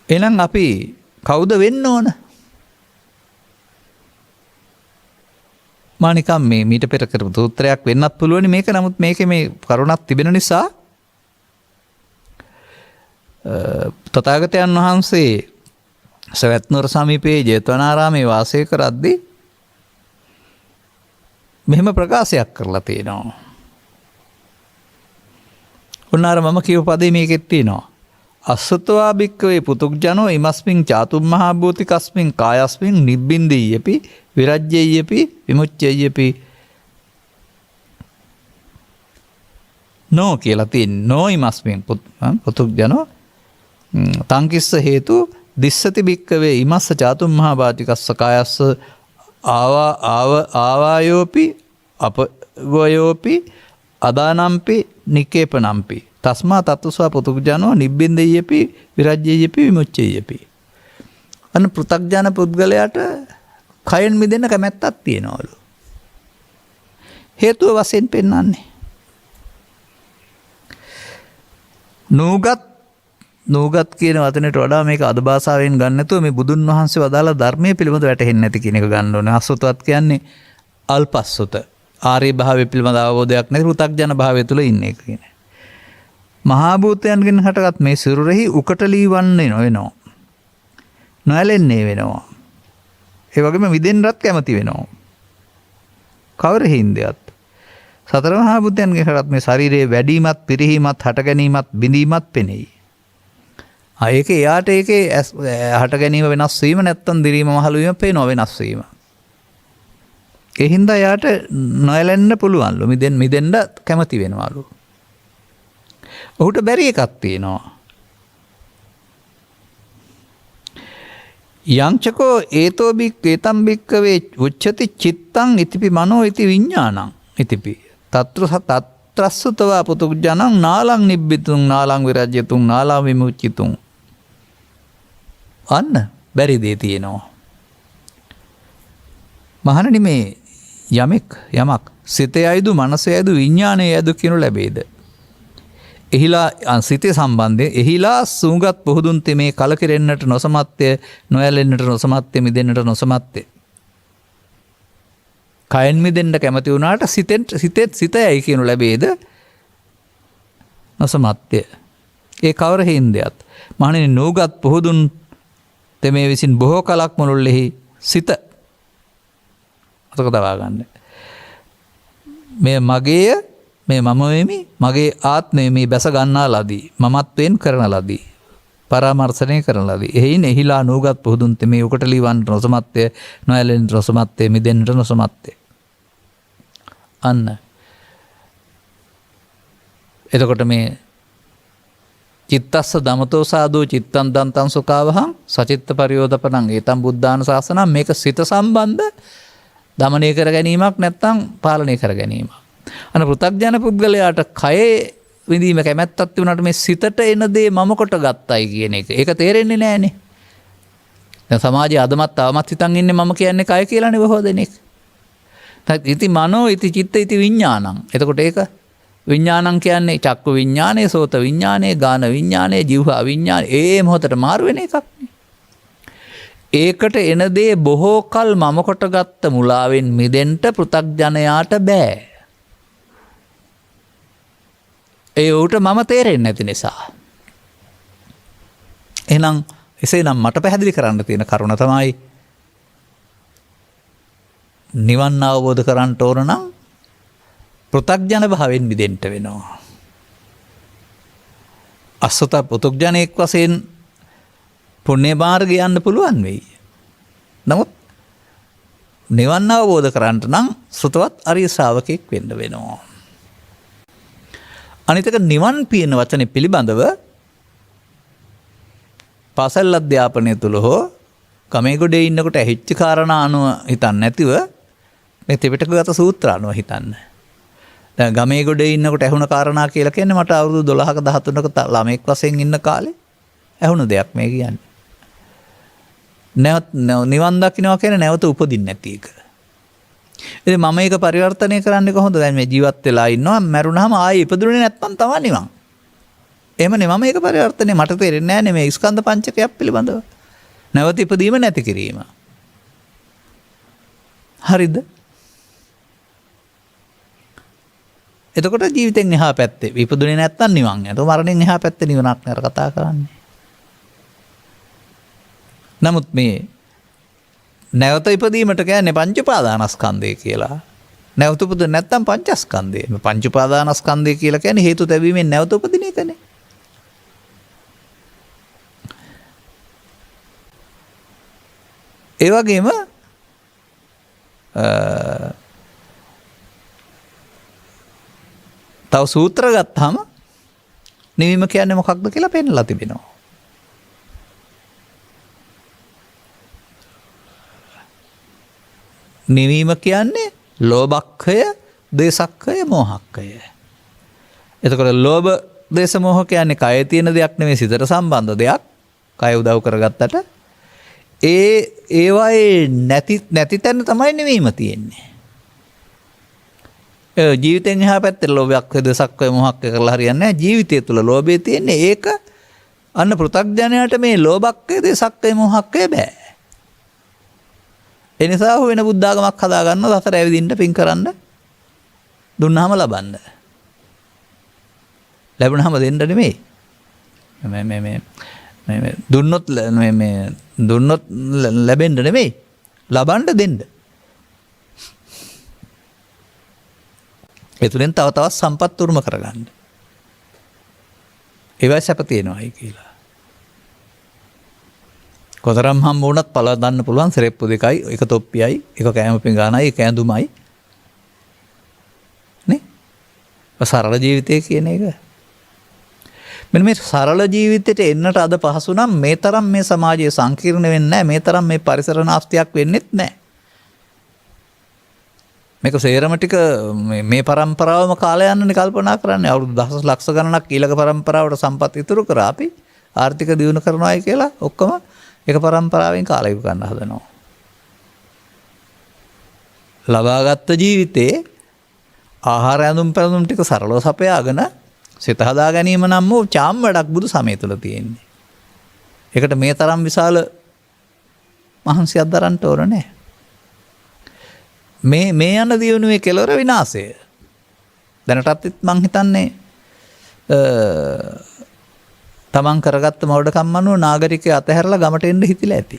Speaker 2: එහෙනම් අපි කවුද වෙන්න ඕන? මා නිකම් මේ මීට පෙර කරපු සූත්‍රයක් වෙන්නත් පුළුවන් මේක. නමුත් මේකේ මේ කරුණක් තිබෙන නිසා තථාගතයන් වහන්සේ සවැත් නුවර සමීපයේ ජේතවනාරාමේ වාසය කරද්දී මෙහෙම ප්‍රකාශයක් කරලා තියෙනවා. උන්නාර මම කියව පදේ මේකෙත් තියෙනවා. අසුතවා භික්කවේ පුතුග්ජනෝ ඉමස්මින් චාතුම් මහා භූතිකස්මින් කායස්මින් නිබ්බින්දීයපි විරජ්‍යයපි විමුච්ඡයපි නෝ කියලා තියෙන නෝ ඉමස්මින් පුතුග්ජනෝ තංකිස්ස හේතු දිස්සති භික්කවේ ඉමස්ස චාතුම් මහා භූතිකස්ස කායස්ස ආවායෝපි අපවයෝපි අදානම්පි නිකේපනම්පි තස්මා තත්තුස්වා පුතුග්ජනෝ නිබ්බින්දීයපි විරජ්‍යයපි විමුච්ඡයපි. අන්න පෘථග්ජන පුද්ගලයාට කයෙන් මිදෙන්න කැමැත්තක් තියනවලු. හේතුව වශයෙන් පෙන්වන්නේ නූගත් කියන වචනයට වඩා මේක අද භාෂාවෙන් ගන්න නැතුව මේ බුදුන් වහන්සේ වදාලා ධර්මයේ පිළිබඳ වැටහෙන්නේ නැති කියන එක ගන්න ඕනේ. අසුතවත් කියන්නේ අල්පස්සුත. ආර්ය භාවයේ පිළිබඳ අවබෝධයක් නැති පෘථග්ජන භාවය තුල ඉන්න එක කියන්නේ. මහා භූතයන්ගෙන් හටගත් මේ සිරුරෙහි උකටලී වන්නේ නොවෙනවා. නොඇලෙන්නේ වෙනවා. ඒ වගේම මිදෙන්නත් කැමති වෙනවා. කවර හින්දයත් සතර මහා භූතයන්ගෙන් හටගත් මේ ශරීරයේ වැඩිමත් පිරිහීමත් හට ගැනීමත් බිඳීමත් පෙනෙයි. ඒක එයාට ඒකේ හට ගැනීම වෙනස් වීම නැත්තම් දිරීම මහලු වීම පේනවා වෙනස් වීම. ඒ හින්දා එයාට නොඇලෙන්න පුළුවන්ලු. මිදෙන්න කැමති වෙනවලු. ඔහුට බැරි එකක් තියෙනවා. යංචකෝ ඒතෝ ඒතම් භික්කවේ උච්චති චිත්තං ඉතිපි මනෝ ඉති විඥානං ඉතිපි තත්‍රස්සතවා පුතුග්ජනං නාලං නිබ්බිතුං නාලං විරජ්‍යතුං නාලං විමුච්චිතුං. අන්න බැරි දේ තියෙනවා. මහණනි මේ යමක් සිතේ අයදු මනසේ අයදු විඥානයේ අයදු කියනු ලැබේද? එහිලා සිතේ සම්බන්ධය එහිලා සූගත් පොහුදුන් තෙමේ කලකිරෙන්නට නොසමත්ය නොයැලෙන්නට නොසමත්ය මිදෙන්නට නොසමත්ය. කයෙන් මිදෙන්න කැමති වුණාට සිතයි කියනු ලැබේද? නොසමත්ය. ඒ කවර හින්දයත් මහණෙනි නූගත් පොහුදුන් තෙමේ විසින් බොහෝ කලක් මුළුල්ලෙහි සිත අතක තබා ගන්න. මේ මගේය මේ මම වෙමි මගේ ආත්මය මේ බැස ගන්නා ලදී මමත්වෙන් කරන ලදී පරාමර්ශනය කරන ලදී. එයින් එහිලා නූගත් පොහුදුන් තෙමේ උකට ලීවන්න නොසමත්ය නොයැලෙන්න නොසමත්ය මිදෙන්නට නොසමත්ය. අන්න එතකොට මේ චිත්තස්ස දමතෝ සාදෝ චිත්තං දන්තං සුඛාවහං සචිත්ත පරියෝදපණං ඒතම් බුද්ධාන ශාසනං මේක සිත සම්බන්ධ දමනය කර ගැනීමක් නැත්නම් පාලනය කර ගැනීමක්. අන පෘථග්ජන පුද්ගලයාට කයේ විඳීම කැමැත්තක් තිබුණාට මේ සිතට එන දේ මම කොට ගත්තයි කියන එක. ඒක තේරෙන්නේ නැහනේ. දැන් සමාජයේ අදමත් තවමත් හිතන් ඉන්නේ මම කියන්නේ කය කියලානේ බොහෝ දෙනෙක්. ඉති මනෝ ඉති චිත්ත ඉති විඥානං. එතකොට ඒක විඥානං කියන්නේ චක්කු විඥානය, සෝත විඥානය, ගාන විඥානය, જીවහා විඥානය. ඒ මොහොතට මාරු වෙන එකක් නේ. ඒකට එන දේ බොහෝ කල් මම කොටගත්ත මුලාවෙන් මිදෙන්න පෘථග්ජනයාට බෑ. ඒ ඌට මම තේරෙන්නේ නැති නිසා. එහෙනම් එසේනම් මට පැහැදිලි කරන්න තියෙන කරුණ තමයි නිවන් අවබෝධ කරගන්න ඕන නම් පෘථග්ජන භාවයෙන් මිදෙන්න වෙනවා. අසත පෘථග්ජනෙක් වශයෙන් පුණ්‍ය මාර්ගය යන්න පුළුවන් වෙයි. නමුත් නිවන් අවබෝධ කරගන්න නම් සෘතවත් අරිය ශ්‍රාවකෙක් වෙන්න වෙනවා. අනිතක නිවන් කියන වචනේ පිළිබඳව පාසල් අධ්‍යාපනය තුළ හෝ ගමේ ගොඩේ ඉන්නකොට ඇහිච්ච කාරණා අනුව හිතන්නේ නැතිව මේ ත්‍රිපිටකගත සූත්‍ර අනුව හිතන්න. දැන් ගමේ ගොඩේ ඉන්නකොට ඇහුණ කාරණා කියලා කියන්නේ මට අවුරුදු 12ක 13ක ළමෙක් වශයෙන් ඉන්න කාලේ ඇහුණ දෙයක් මේ කියන්නේ. නිවන් දකින්නවා කියන්නේ නැවත උපදින්න නැති එක. ඉතින් මම මේක පරිවර්තනය කරන්නේ කොහොමද? දැන් මේ ජීවත් වෙලා ඉන්නවා මැරුණාම ආයේ ඉපදුනේ නැත්නම් තමයි නිවන්. එහෙමනේ මම මේක පරිවර්තනය මට තේරෙන්නේ නැහැ මේ ස්කන්ධ පංචකයක් පිළිබඳව. නැවත ඉපදීම නැති කිරීම. හරිද? එතකොට ජීවිතෙන් එහා පැත්තේ ඉපදුනේ නැත්නම් නිවන්. එතකොට මරණයෙන් එහා පැත්තේ නිවනක් නේද කතා කරන්නේ. නමුත් මේ නැවත ඉපදීමට කියන්නේ පංච උපාදානස්කන්ධය කියලා. නැවත උපදින්න නැත්නම් පංචස්කන්ධය. මේ පංච උපාදානස්කන්ධය කියලා කියන්නේ හේතු තැබීමෙන් නැවත උපදින එකනේ. ඒ වගේම තව සූත්‍ර ගත්තාම නිවීම කියන්නේ මොකක්ද කියලා පෙන්නලා තිබෙනවා. නිවීම කියන්නේ ලෝභක්ඛය, දේසක්ඛය, මෝහක්ඛය. එතකොට ලෝභ, දේස, මෝහ කියන්නේ කයේ තියෙන දෙයක් නෙමෙයි සිතට සම්බන්ධ දෙයක්. කය උදව් කරගත්තට ඒවායේ නැති තැන තමයි නිවීම තියෙන්නේ. ජීවිතෙන් එහා පැත්තේ ලෝභයක්, දේසක්ඛය, මෝහක්ඛය කරලා හරියන්නේ නැහැ. ජීවිතය තුළ ලෝභය තියෙන්නේ. ඒක අන්න පෘථග්ජනයාට මේ ලෝභක්ඛය, දේසක්ඛය, මෝහක්ඛය බෑ. ඒ නිසා වෙන බුද්ධාගමක් හදා ගන්නවා සතර ඇවිදින්න පින් කරන්න දුන්නාම ලබන්න. ලැබුණාම දෙන්න නෙමෙයි. මේ දුන්නොත් ලැබෙන්න නෙමෙයි. ලබන්න දෙන්න. ඒ තුලින් තව තවත් සම්පත් උරුම කරගන්න. ඒවයි සැප තියෙනවායි කියලා. කොතරම් හම්බ වුණත් පළ දාන්න පුළුවන් සරෙප්පු දෙකයි, එක තොප්පියයි, එක කෑම පිඟානයි, එක ඇඳුමයි. නේ? සරල ජීවිතය කියන එක. මෙන්න මේ සරල ජීවිතයට එන්නට අද පහසු නම් මේ තරම් මේ සමාජයේ සංකීර්ණ වෙන්නේ නැහැ. මේ තරම් මේ පරිසර නාස්තියක් වෙන්නේත් නැහැ. මේක සේරම ටික මේ પરම්පරාවම කාලය යන්නනේ කල්පනා කරන්නේ. අවුරුදු දහස් ලක්ෂ ගණනක් ඊළඟ પરම්පරාවට සම්පත් ඉතුරු කරා අපි ආර්ථික දියුණු කරනවායි කියලා ඔක්කොම එක પરම්පරාවෙන් කාලය ගන්න හදනවා. ලබාගත් ජීවිතේ ආහාර ඇඳුම් පැළඳුම් ටික සරලව සපයාගෙන සිත හදා ගැනීම නම් වූ චාම් වැඩක් බුදු සමය තුළ තියෙන්නේ. ඒකට මේ තරම් විශාල මහන්සියක් දරන්න ඕන නැහැ. මේ යන දියුණුවේ කෙලවර විනාශය. දැනටත් මං හිතන්නේ තමන් කරගත්ත මෝඩකම් අනුව නාගරිකය අතහැරලා ගමට එන්න හිතිලා ඇති.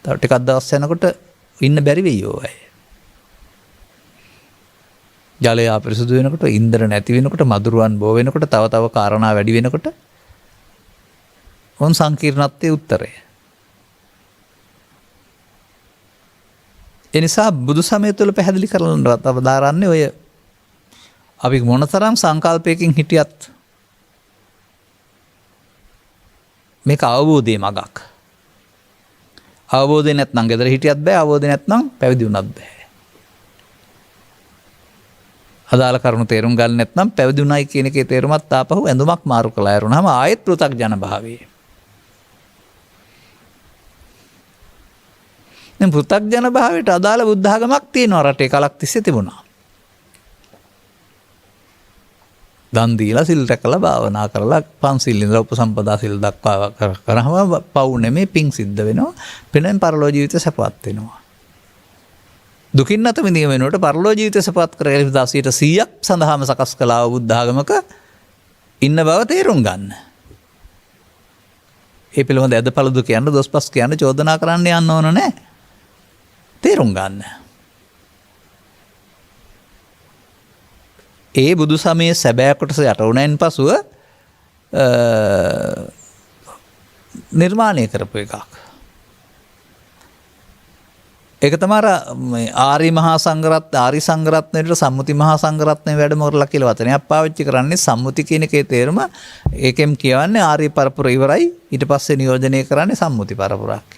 Speaker 2: තව ටිකක් දවස් යනකොට ඉන්න බැරි වෙයි ඔය. ජලය අපිරිසුදු වෙනකොට, ඉන්ධන නැති වෙනකොට, මදුරුවන් බෝ වෙනකොට, තව තව කාරණා වැඩි වෙනකොට ඔන් සංකීර්ණත්වයේ උත්තරය. ඒ නිසා බුදු සමය තුළ පැහැදිලි කරලා තව දාරන්නේ ඔය අපි මොනතරම් සංකල්පයකින් හිටියත් මේක අවබෝධයේ මගක්. අවබෝධය නැත්නම් ගෙදර හිටියත් බෑ, අවබෝධය නැත්නම් පැවිදි වුණත් බෑ. අදාළ කරුණු තේරුම් ගන්න නැත්නම් පැවිදි වුණයි කියන එකේ තේරුමත් ආපහු ඇඳුමක් මාරු කළා යරුණාම ආයෙත් පෘථග්ජන භාවයේ. දැන් පෘථග්ජන භාවයට අදාළ බුද්ධ ආගමක් තියෙනවා රටේ කලක් තිස්සේ තිබුණා. දන් දීලා සිල් රැකලා භාවනා කරලා පන්සිල් ඉඳලා උපසම්පදා සිල් දක්වා කරාම පව් නෙමේ පිං සිද්ධ වෙනවා. පිනෙන් පරලෝ ජීවිත සපවත් වෙනවා. දුකින් නැත විඳීම වෙනකොට පරලෝ ජීවිත සපවත් කරගෙන 100% සඳහාම සකස් කළා වූ බුද්ධ ආගමක ඉන්න බව තේරුම් ගන්න. ඒ පිළිබඳ ඇදපළදු කියන්න දොස්පස් කියන්න චෝදනා කරන්න යන්න ඕන නැහැ. තේරුම් ගන්න. ඒ බුදු සමයේ සැබෑ කොටස යට වුණෙන් පසුව නිර්මාණය කරපු එකක්. ඒක තමයි ආරි මහා සංඝරත්නය ආරි සංඝරත්නයට සම්මුති මහා සංඝරත්නය වැඩම කරලා කියලා වචනයක් පාවිච්චි කරන්නේ සම්මුති කියන එකේ තේරුම ඒකෙන් කියවන්නේ ආරි පරපුර ඉවරයි ඊට පස්සේ නියෝජනය කරන්නේ සම්මුති පරපුරක්.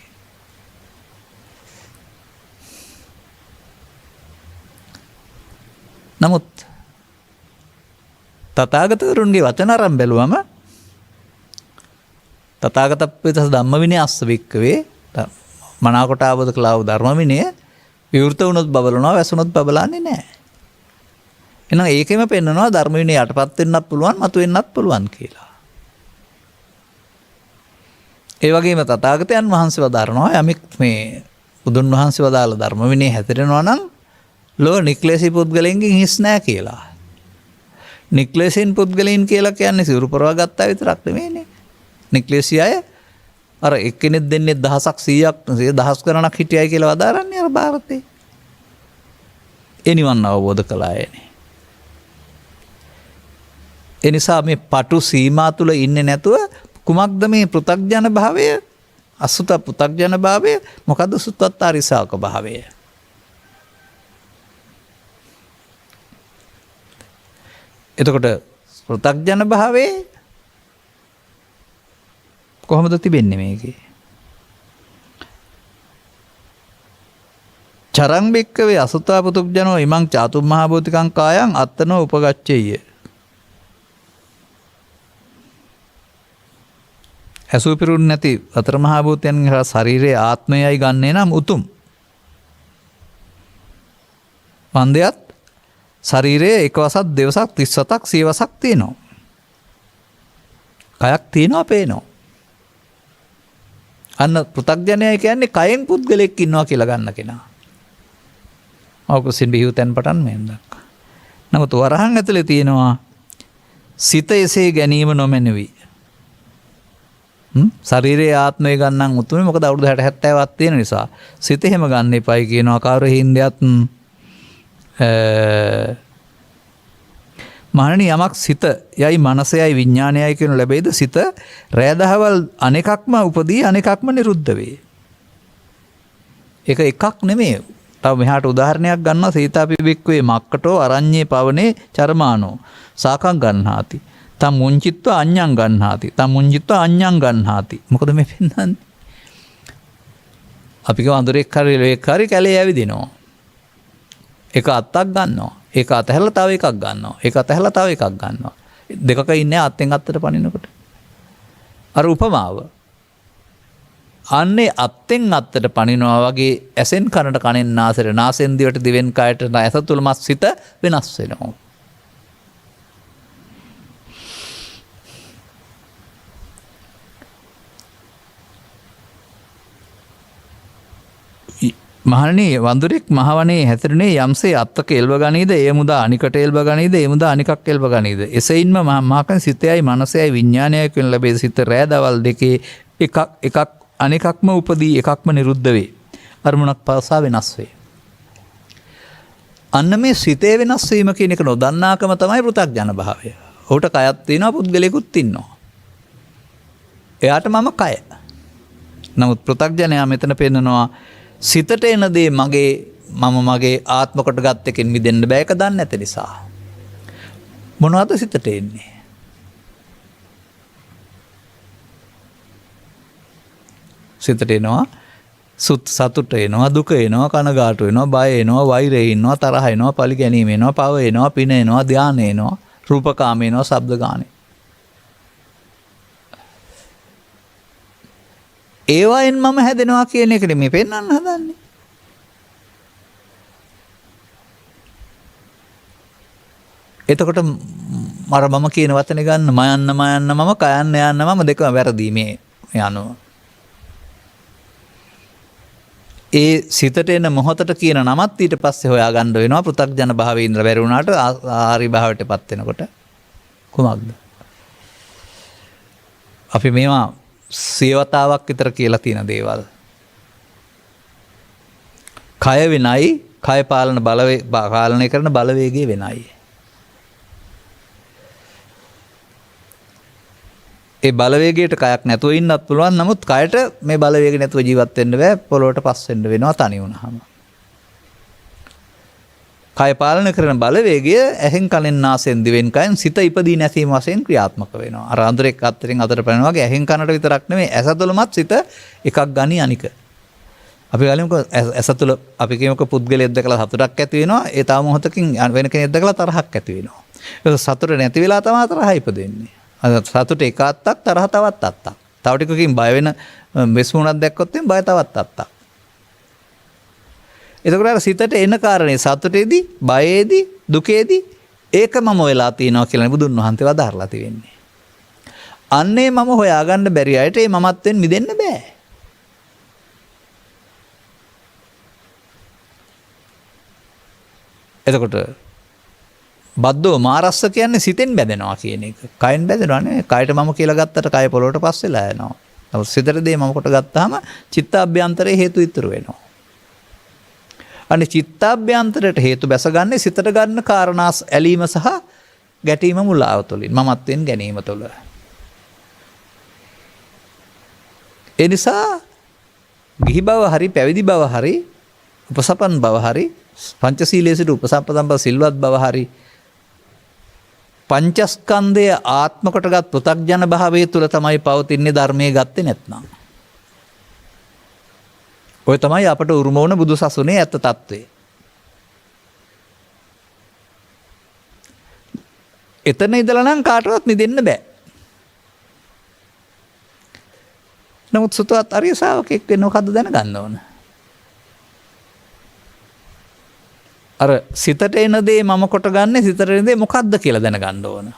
Speaker 2: නමුත් තථාගතවරුන්ගේ වචන අරන් බැලුවම තථාගතප්පේතස ධම්ම විනය අස්ස වික්කවේ මනාකොට ආවද කළා වූ ධර්ම විනය විවෘත වුණොත් බබලනවා වැසුණොත් බබලන්නේ නැහැ. එහෙනම් ඒකෙම පෙන්නනවා ධර්ම විනය යටපත් වෙන්නත් පුළුවන් මතු වෙන්නත් පුළුවන් කියලා. ඒ වගේම තථාගතයන් වහන්සේ වදාරනවා යමෙක් මේ බුදුන් වහන්සේ වදාළ ධර්ම විනය හැතරෙනවා නම් ලෝ නික්ලේශී පුද්ගලයන්ගෙන් හිස් නැහැ කියලා. නික්ලේශීන් පුද්ගලයන් කියලා කියන්නේ සිවුරු පරවා ගත්තා විතරක් නෙමෙයිනේ. නික්ලේශී අය අර එක්කෙනෙක් දෙන්නේ දහසක් 100ක් දහස් ගණනක් හිටියයි කියලා වදාරන්නේ අර ಭಾರತේ. ඒ නිවන් අවබෝධ කළායනේ. ඒ නිසා මේ පටු සීමා තුල ඉන්නේ නැතුව කුමක්ද මේ පෘථග්ජන භාවය අසුත පෘථග්ජන භාවය මොකද්ද සුත්තත්තාරිසාවක භාවය. එතකොට පෘථග්ජන භාවයේ කොහොමද තිබෙන්නේ මේකේ? චරං බික්කවේ අසුතා පුතුග්ජනෝ ඉමං චාතුම් මහා භූතිකං කායං අත්තනෝ උපගච්ඡේය. ඇසූ පිරුන් නැති අතර මහා භූතයන් ශරීරයේ ආත්මයයි ගන්නේ නම් උතුම්. වන්දයත් ශරීරයේ එකවසක් දෙවසක් 37ක් සියවසක් තියෙනවා. කයක් තියෙනවා පේනවා. අන්න පෘථග්ජනයයි කියන්නේ කයෙන් පුද්ගලෙක් ඉන්නවා කියලා ගන්න කෙනා. අවකුසින් බිහිවතෙන් පටන් මෙන් දක්වා. නමුත් වරහන් ඇතුලේ තියෙනවා සිත එසේ ගැනීම නොමැනවි. ශරීරයේ ආත්මය ගන්නන් උතුමේ මොකද අවුරුදු 60 70ක් තියෙන නිසා සිත එහෙම ගන්න එපයි කියනවා. කවුරු හින්දයත් මහණනි යමක් සිත යයි මනසයයි විඥානයයි කියන ලැබෙයිද සිත රැදහවල් අනෙකක්ම උපදී අනෙකක්ම නිරුද්ධ වේ. ඒක එකක් නෙමෙයි. තව මෙහාට උදාහරණයක් ගන්නවා සීතාපිබික්කවේ මක්කටෝ අරඤ්ඤේ පවනේ චර්මානෝ සාකං ගන්නාති. තම් මුංචිත්ව අඤ්ඤං ගන්නාති. තම් මුංචිත්ව අඤ්ඤං ගන්නාති. මොකද මේ පෙන්නන්නේ? අපි කව අඳුරෙක් හරි ලෙක් හරි කැලේ ඇවිදිනවා. එක අත්තක් ගන්නවා. ඒක අතහැරලා තව එකක් ගන්නවා. ඒක අතහැරලා තව එකක් ගන්නවා. දෙකක ඉන්නේ අත්ෙන් අත්තට පනිනකොට. අර උපමාව. අන්නේ අත්ෙන් අත්තට පනිනවා වගේ ඇසෙන් කනට කනෙන් නාසයට නාසෙන් දිවට දිවෙන් කයට ඇස තුලම සිත වෙනස් වෙනවා. මහණනි වඳුරෙක් මහවනේ හැතරනේ යම්සේ අත්තක එල්ව ගනීද ඒ මුදා අනිකට එල්ව ගනීද ඒ මුදා අනිකක් එල්ව ගනීද එසෙයින්ම මහකන් සිතයයි මනසයයි විඥානයයි කියන ලැබේ සිත රෑ දවල් දෙකේ එකක් අනිකක්ම උපදී එකක්ම නිරුද්ධ වේ අරමුණක් පාසා වෙනස් වේ. අන්න මේ සිතේ වෙනස් වීම කියන එක නොදන්නාකම තමයි පෘථග්ජන භාවය. ඔහුට කයක් තියෙනවා පුද්ගලයෙකුත් ඉන්නවා. එයාට මම කය. නමුත් පෘථග්ජනයා මෙතන පෙන්නනවා සිතට එන දේ මගේ ආත්ම කොට ගත් එකෙන් මිදෙන්න බෑ ඒක දන්නේ නැති නිසා. මොනවද සිතට එන්නේ? සිතට එනවා සතුට එනවා දුක එනවා කනගාටු එනවා බය එනවා වෛරය එනවා තරහ එනවා පලි ගැනීම එනවා පව එනවා පින එනවා ධානය එනවා රූපකාම එනවා ශබ්ද ගාන. ඒවායින් මම හැදෙනවා කියන එකට මේ පෙන්වන්න හදන්නේ. එතකොට මර මම කියන වචනේ ගන්න මයන්න මම කයන්න යන්න මම දෙකම වැරදි මේ යනවා. ඒ සිතට එන මොහොතට කියන නමත් ඊට පස්සේ හොයාගන්න වෙනවා. පෘථග්ජන භාවයේ ඉඳලා බැරි වුණාට ආරි භාවයටපත් වෙනකොට කුමක්ද? අපි මේවා සියවතාවක් විතර කියලා තියෙන දේවල්. කය වෙනයි, කය පාලනය කරන බලවේගය වෙනයි. ඒ බලවේගයට කයක් නැතුව ඉන්නත් පුළුවන්. නමුත් කයට මේ බලවේගය නැතුව ජීවත් වෙන්න බෑ. පොළොවට පස් වෙන්න වෙනවා තනි වුණාම. කය පාලනය කරන බලවේගය ඇහෙන් කනෙන් නාසයෙන් දිවෙන් කයෙන් සිත ඉපදී නැසීම වශයෙන් ක්‍රියාත්මක වෙනවා. අර අඳුරෙක් අතරින් අතට පැනනවා වගේ ඇහෙන් කනට විතරක් නෙමෙයි ඇස තුළමත් සිත එකක් ගනි අනික. අපි ගලමුකෝ ඇස තුළ අපි කියමුකෝ පුද්ගලයෙක් දැකලා සතුටක් ඇති වෙනවා. ඒ තව මොහොතකින් වෙන කෙනෙක් දැකලා තරහක් ඇති වෙනවා. ඒක සතුට නැති වෙලා තමයි තරහ ඉපදෙන්නේ. සතුට එක අත්තක්, තරහ තවත් අත්තක්. තව ටිකකින් බය වෙන මෙස්මුණක් දැක්කොත් බය තවත් අත්තක්. එතකොට අර සිතට එන කාරණේ සතුටේදී, බයේදී, දුකේදී ඒක මම වෙලා තියෙනවා කියලා බුදුන් වහන්සේ වදාරලා තියෙන්නේ. අන්නේ මම හොයාගන්න බැරි අයට මේ මමත්වෙන් මිදෙන්න බෑ. එතකොට බද්දෝ මාරස්ස කියන්නේ සිතෙන් බැඳෙනවා කියන එක. කයෙන් බැඳෙනවා නෙවෙයි. කයට මම කියලා ගත්තට කය පොළොවට පස් වෙලා යනවා. නමුත් සිතට දේ මම කොට ගත්තාම චිත්තාභ්‍යන්තරේ හේතු ඉතුරු වෙනවා. අනේ චිත්තාභ්‍යන්තරයට හේතු බැසගන්නේ සිතට ගන්න කාරණාස් ඇලීම සහ ගැටීම මුලාව තුළින්. මමත්වෙන් ගැනීම තුළ. ඒ නිසා ගිහි බව හරි පැවිදි බව හරි උපසපන් බව හරි පංචශීලයේ සිට උපසම්පදන් බව සිල්වත් බව හරි පංචස්කන්ධය ආත්ම කොටගත් පෘථග්ජන භාවයේ තුල තමයි පවතින්නේ ධර්මයේ ගත්තේ නැත්නම්. ඔය තමයි අපට උරුම වුණ බුදු සසුනේ ඇත්ත తත්වය. එතන ඉඳලා නම් කාටවත් මිදෙන්න බෑ. නමුත් සුතවත් අරිය ශාවකෙක් වෙන්න මොකද්ද දැනගන්න ඕන? අර සිතට එන දේ මම කොට ගන්න සිතට එන දේ මොකද්ද කියලා දැනගන්න ඕන.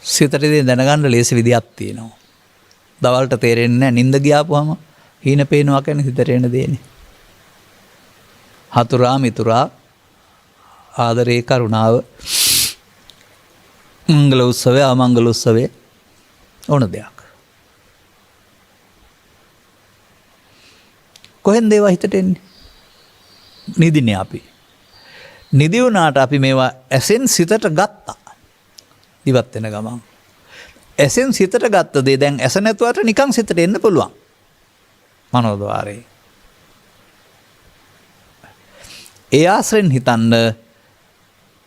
Speaker 2: සිතට දේ දැනගන්න ලේසි විදියක් තියෙනවා. දවල්ට තේරෙන්නේ නැහැ නිින්ද ගියාපුවම හීන පේනවා කියන්නේ සිතට එන දේනේ. හතුරා මිතුරා ආදරේ කරුණාව මංගල උත්සවය අමංගල උත්සවය ඕන දෙයක්. කොහෙන්ද ඒවා හිතට එන්නේ? නිදිනේ අපි. නිදි වුණාට අපි මේවා ඇසෙන් සිතට ගත්තා. ඉවත් වෙන ගමන්. ඇසෙන් සිතට ගත්ත දේ දැන් ඇස නැතුවට නිකන් සිතට එන්න පුළුවන්. මනෝද්වාරේ. ඒ ආශ්‍රෙන් හිතන්න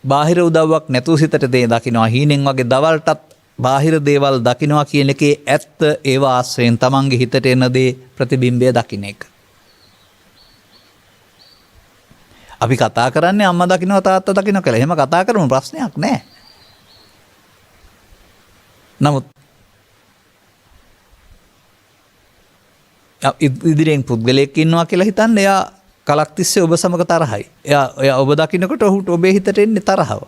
Speaker 2: බාහිර උදව්වක් නැතුව සිතට දේ දකින්නවා. හීනෙන් වගේ දවල්ටත් බාහිර දේවල් දකින්නවා කියන එකේ ඇත්ත ඒව ආශ්‍රයෙන් තමන්ගේ හිතට එන දේ ප්‍රතිබිම්බය දකින්න එක. අපි කතා කරන්නේ අම්මා දකින්නවා තාත්තා දකින්නවා කියලා. එහෙම කතා කරමු ප්‍රශ්නයක් නැහැ. නමුත් ඉදිරියෙන් පුද්ගලයෙක් ඉන්නවා කියලා හිතන්න එයා කලක් තිස්සේ ඔබ සමග තරහයි. එයා ඔබ දකින්නකොට ඔහුට ඔබේ හිතට එන්නේ තරහව.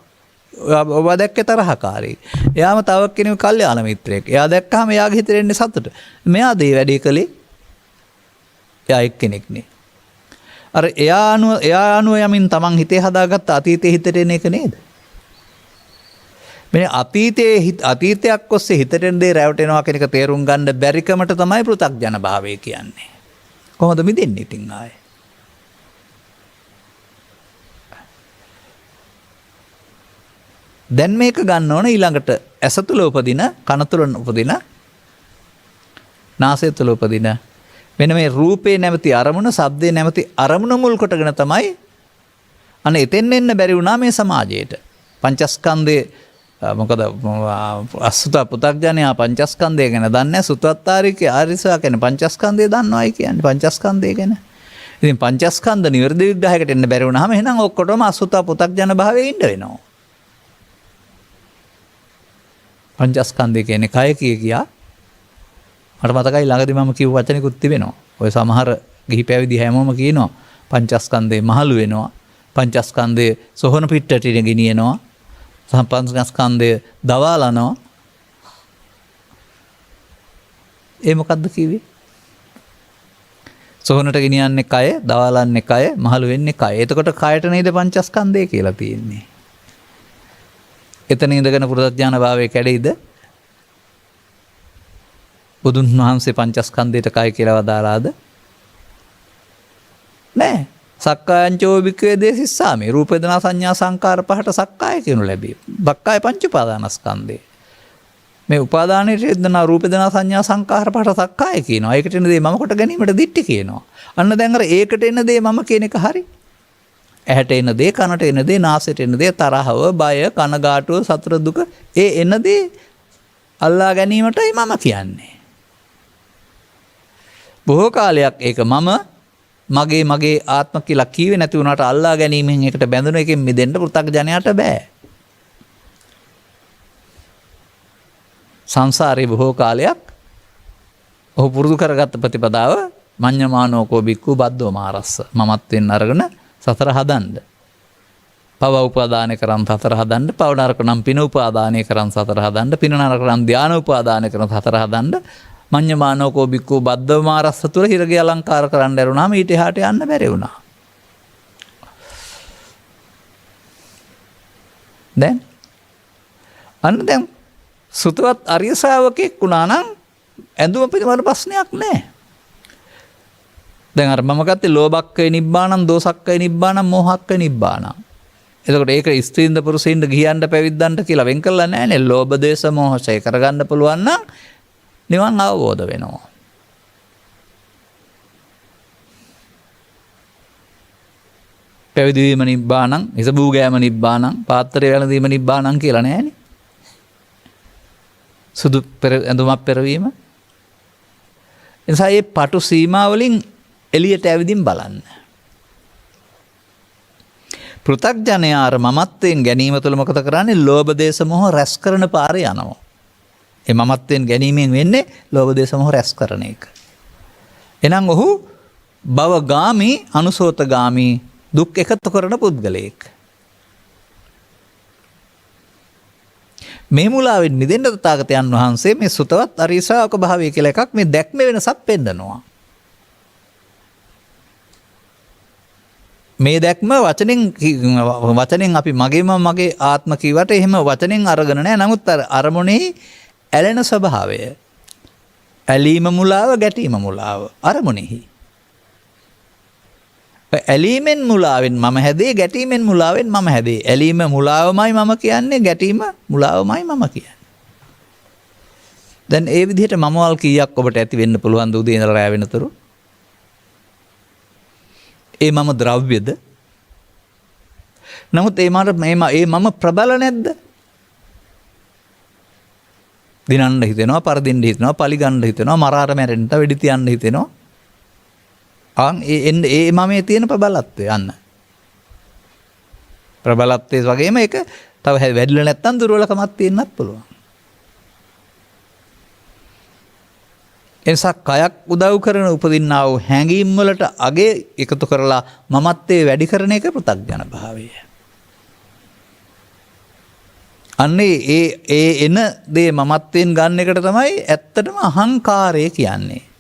Speaker 2: ඔබ දැක්කේ තරහකාරී. එයාම තව කෙනෙකු කල්යාණ මිත්‍රයෙක්. එයා දැක්කහම එයාගේ හිතට එන්නේ සතුට. මෙයා දේ වැඩේ කළේ එයා එක්කෙනෙක් නේ. අර එයා අනුව යමින් තමන් හිතේ හදාගත්ත අතීතයේ හිතට එන එක නේද? මේ අතීතයක් ඔස්සේ හිතට එන දේ රැවටෙනවා කියන එක තේරුම් ගන්න බැරිකමට තමයි පෘථග්ජන භාවය කියන්නේ. කොහොමද මිදෙන්නේ ඉතින් ආයේ? දැන් මේක ගන්න ඕන ඊළඟට ඇස තුල උපදින, කන තුල උපදින, නාසය තුල උපදින මෙන්න මේ රූපේ නැමැති අරමුණ, ශබ්දේ නැමැති අරමුණ මුල් කොටගෙන තමයි අනේ එතෙන් එන්න බැරි වුණා මේ සමාජයට. පංචස්කන්ධේ මොකද අසුත පු탁ජනයා පංචස්කන්ධය ගැන දන්නේ සුතවත්තාරිකේ ආරිසා කියන්නේ පංචස්කන්ධය දන්නවයි කියන්නේ පංචස්කන්ධය ගැන. ඉතින් පංචස්කන්ධ නිවැරදි විග්‍රහයකට එන්න බැරි වුණාම එහෙනම් ඔක්කොටම අසුත පු탁ජන භාවයේ ඉන්න වෙනවා. පංචස්කන්ධය කියන්නේ කය කියා මට මතකයි ළඟදී මම කිව්ව වචනිකුත් තිබෙනවා. ඔය සමහර ගිහි පැවිදි හැමෝම කියනවා පංචස්කන්ධේ මහලු වෙනවා. පංචස්කන්ධය සොහන පිටට ගෙනියනවා. පංචස්කන්ධය දවාලනවා. ඒ මොකද්ද කිව්වේ? සොහනට ගෙනියන්නේ කය, දවාලන්නේ කය, මහලු වෙන්නේ කය. එතකොට කයට නේද පංචස්කන්ධය කියලා තියෙන්නේ. එතන ඉඳගෙන පුරුතඥාන භාවයේ කැඩෙයිද? බුදුන් වහන්සේ පංචස්කන්ධයට කය කියලා වදාලාද? නෑ. සක්කායංචෝ වික්ඛවේ දේසිස්සාමි. රූප වේදනා සංඥා සංකාර පහට සක්කාය කියනු ලැබේ. බක්කාය පංච උපාදානස්කන්ධේ. මේ උපාදානයේ යෙදෙන රූප වේදනා සංඥා සංකාර පහට සක්කාය කියනවා. ඒකට එන දේ මම කොට ගැනීමට දිට්ඨි කියනවා. අන්න දැන් අර ඒකට එන දේ මම කියන එක හරි. ඇහැට එන දේ, කනට එන දේ, නාසයට එන දේ, තරහව, බය, කනගාටුව, සතුට දුක ඒ එන දේ අල්ලා ගැනීමටයි මම කියන්නේ. බොහෝ කාලයක් ඒක මගේ ආත්ම කියලා කීවේ නැති වුණාට අල්ලා ගැනීමෙන් ඒකට බැඳුන එකෙන් මිදෙන්න පෘථග්ජනයාට බෑ. සංසාරේ බොහෝ කාලයක් ඔහු පුරුදු කරගත්ත ප්‍රතිපදාව මඤ්ඤමානෝකෝ බික්ඛු බද්දෝ මාරස්ස. මමත්වෙන් අරගෙන සතර හදන්න. පව උපාදානය කරන් සතර හදන්න. පව නරක නම් පින උපාදානය කරන් සතර හදන්න. පින නරක නම් ධාන උපාදානය කරන් සතර හදන්න. මඤ්ඤමානෝකෝ බික්ඛු බද්දෝ මාරස්ස තුල හිරගේ අලංකාර කරන්න ඇරුණාම ඊට එහාට යන්න බැරි වුණා. දැන් සුතවත් අරිය ශ්‍රාවකෙක් වුණා නම් ඇඳුම පිළිබඳ ප්‍රශ්නයක් නැහැ. දැන් අර මම ගත්තේ ලෝභක්කය නිබ්බාණං, දෝසක්කය නිබ්බාණං, මෝහක්කය නිබ්බාණං. එතකොට ඒක ස්ත්‍රීන්ද පුරුෂයින්ද ගියන්ට පැවිද්දන්ට කියලා වෙන් කරලා නැහැනේ. ලෝභ දේශ මොහ ඡය කරගන්න පුළුවන් නම් නිවන් අවබෝධ වෙනවා. පැවිදි වීම නිබ්බාණං, හිසබූ ගෑම නිබ්බාණං, පාත්‍රය වැළඳීම නිබ්බාණං කියලා නැහැනේ. සුදු ඇඳුමක් පෙරවීම. එනිසා මේ පටු සීමා වලින් එළියට ඇවිදින් බලන්න. පෘථග්ජනයා අර මමත්වයෙන් ගැනීම තුළ මොකද කරන්නේ? ලෝභ දේශ මොහ රැස් කරන පාරේ යනවා. ඒ මමත්වයෙන් ගැනීමෙන් වෙන්නේ ලෝභ දේශ මොහ රැස් කරන එක. එහෙනම් ඔහු භවගාමී, අනුසෝතගාමී දුක් එකතු කරන පුද්ගලයෙක්. මේ මුලාවෙන් මිදෙන්න තථාගතයන් වහන්සේ මේ සුතවත් අරිය ශ්‍රාවක භාවය කියලා එකක් මේ දැක්ම වෙනසක් පෙන්නනවා. මේ දැක්ම වචනෙන් අපි මගේ ආත්ම කීවට එහෙම වචනෙන් අරගෙන නැහැ. නමුත් අරමුණේ ඇලෙන ස්වභාවය. ඇලීම මුලාව, ගැටීම මුලාව අරමුණෙහි. ඇලීමෙන් මුලාවෙන් මම හැදේ, ගැටීමෙන් මුලාවෙන් මම හැදේ. ඇලීම මුලාවමයි මම කියන්නේ, ගැටීම මුලාවමයි මම කියන්නේ. දැන් ඒ විදිහට මමවල් කීයක් ඔබට ඇති වෙන්න පුළුවන් උදේ ඉඳලා රැ වෙනතුරු? ඒ මම ද්‍රව්‍යද? නමුත් ඒ මම ප්‍රබල නැද්ද? දිනන්න හිතෙනවා, පරදින්න හිතෙනවා, පලි ගන්න හිතෙනවා, මරාර මැරෙන්න, වෙඩි තියන්න හිතෙනවා. ඒ මමේ තියෙන ප්‍රබලත්වය යන්න. ප්‍රබලත්වයේ වගේම ඒක තව වැඩිලා නැත්තම් දුර්වලකමක් තියෙන්නත් පුළුවන්. එනිසා කයක් උදව් කරන උපදින්නා වූ හැඟීම් වලට අගේ එකතු කරලා මමත්වයේ වැඩි කරන එක පෘථග්ජන භාවය. අන්නේ ඒ එන දේ මමත්වයෙන් ගන්න එකට තමයි ඇත්තටම අහංකාරය කියන්නේ.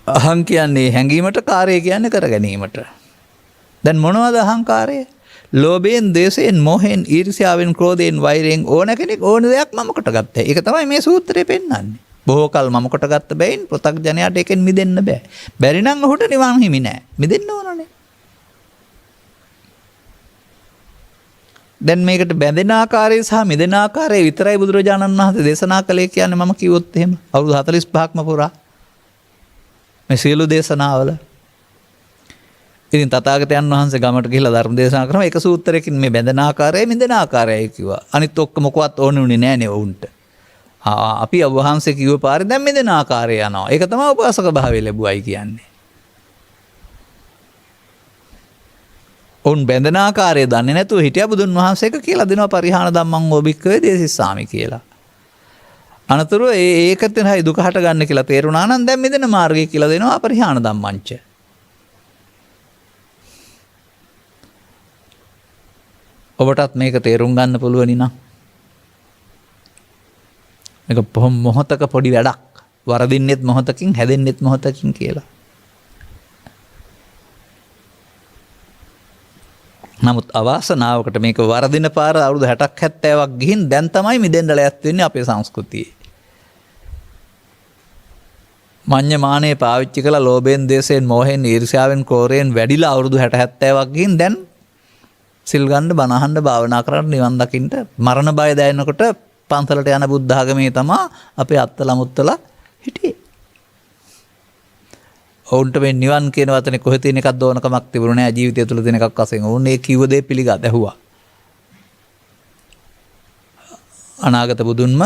Speaker 2: අහං කියන්නේ හැඟීමට, කාර්යය කියන්නේ කර ගැනීමට. දැන් මොනවද අහංකාරය? ලෝභයෙන්, ද්වේෂයෙන්, මෝහයෙන්, ඊර්ෂ්‍යාවෙන්, ක්‍රෝධයෙන්, වෛරයෙන් ඕන කෙනෙක් ඕන දෙයක් මම කොට ගත්තා. ඒක තමයි මේ සූත්‍රයේ පෙන්නන්නේ. බොහෝ කල් මම කොට ගත්ත බැවින් පෘථග්ජනයාට ඒකෙන් මිදෙන්න බෑ. බැරි නම් ඔහුට නිවන් හිමි නෑ. මිදෙන්න ඕනනේ. දැන් මේකට බැඳෙන ආකාරය සහ මිදෙන ආකාරය විතරයි බුදුරජාණන් වහන්සේ දේශනා කළේ කියන්නේ මම කිව්වොත් එහෙම. අවුරුදු 45ක්ම පුරා මේ සියලු දේශනාවල. ඉතින් තථාගතයන් වහන්සේ ගමට ගිහිල්ලා ධර්ම දේශනා කරනවා. එක සූත්‍රයකින් මේ බැඳෙන ආකාරයයි මිදෙන ආකාරයයි කිව්වා. අනිත් ඔක්කොම මොකවත් ඕනුනේ නෑනේ වුන්ට. අපි ඔබ වහන්සේ කිව්ව පාරේ දැන් මිදෙන ආකාරය යනවා. ඒක තමයි උපාසක භාවය ලැබුවයි කියන්නේ. ඔවුන් බැඳෙන ආකාරය දන්නේ නැතුව හිටියා. බුදුන් වහන්සේක කියලා දෙනවා පරිහාන ධම්මං ඕබික්කවේ දේසිස්සාමි කියලා. අනතුරු ඒකෙන් හයි දුක හට ගන්න කියලා තේරුණා නම් දැන් මිදෙන මාර්ගය කියලා දෙනවා අපරිහාන ධම්මංච. ඔබටත් මේක තේරුම් ගන්න පුළුවනි නම් මේක මොහොතක පොඩි වැඩක්. වරදින්නෙත් මොහොතකින් හැදෙන්නෙත් මොහොතකින් කියලා. නමුත් අවාසනාවකට මේක වරදින පාර අවුරුදු 60ක් 70ක් ගිහින් දැන් තමයි මිදෙන්න ලෑස්ති වෙන්නේ අපේ සංස්කෘතියේ. මඤ්ඤමානේ පාවිච්චි කළා ලෝභයෙන්, දේශයෙන්, මෝහයෙන්, ඊර්ෂ්‍යාවෙන්, ක්‍රෝධයෙන් වැඩිලා අවුරුදු 60 70ක් ගිහින් දැන් සිල් ගන්න, බණ අහන්න, භාවනා කරන්න, නිවන් දකින්න මරණ බය දැනෙනකොට පන්සලට යන බුද්ධ ආගමේ තමයි අපේ අත්තලා මුත්තලා හිටියේ. ඔවුන්ට මේ නිවන් කියන වචනේ කොහෙ තියෙන එකක් දෝනකමක් තිබුණේ නැහැ ජීවිතය තුළ දෙන එකක් වශයෙන්. ඔවුන් ඒ කිව්ව දේ පිළිගත් ඇහුවා. අනාගත බුදුන්ම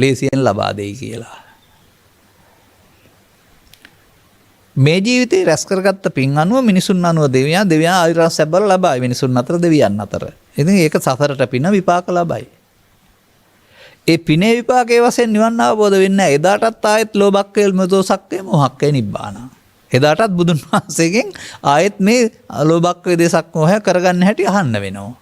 Speaker 2: ලේසියෙන් ලබා දෙයි කියලා. මේ ජීවිතේ රැස් කරගත්ත පින් අනුව මිනිසුන් අනුව දෙවියන් ආයුරස් සැබල ලබයි. මිනිසුන් අතර දෙවියන් අතර. ඉතින් ඒක සසරට පින විපාක ලබයි. ඒ පිනේ විපාකයේ වශයෙන් නිවන් අවබෝධ වෙන්නේ නැහැ. එදාටත් ආයෙත් ලෝභක්කේ දෝසක්කේ මොහක්කේ නිබ්බාන. එදාටත් බුදුන් වහන්සේගෙන් ආයෙත් මේ ලෝභක්කේ දේසක් මොහය කරගන්න හැටි අහන්න වෙනවා.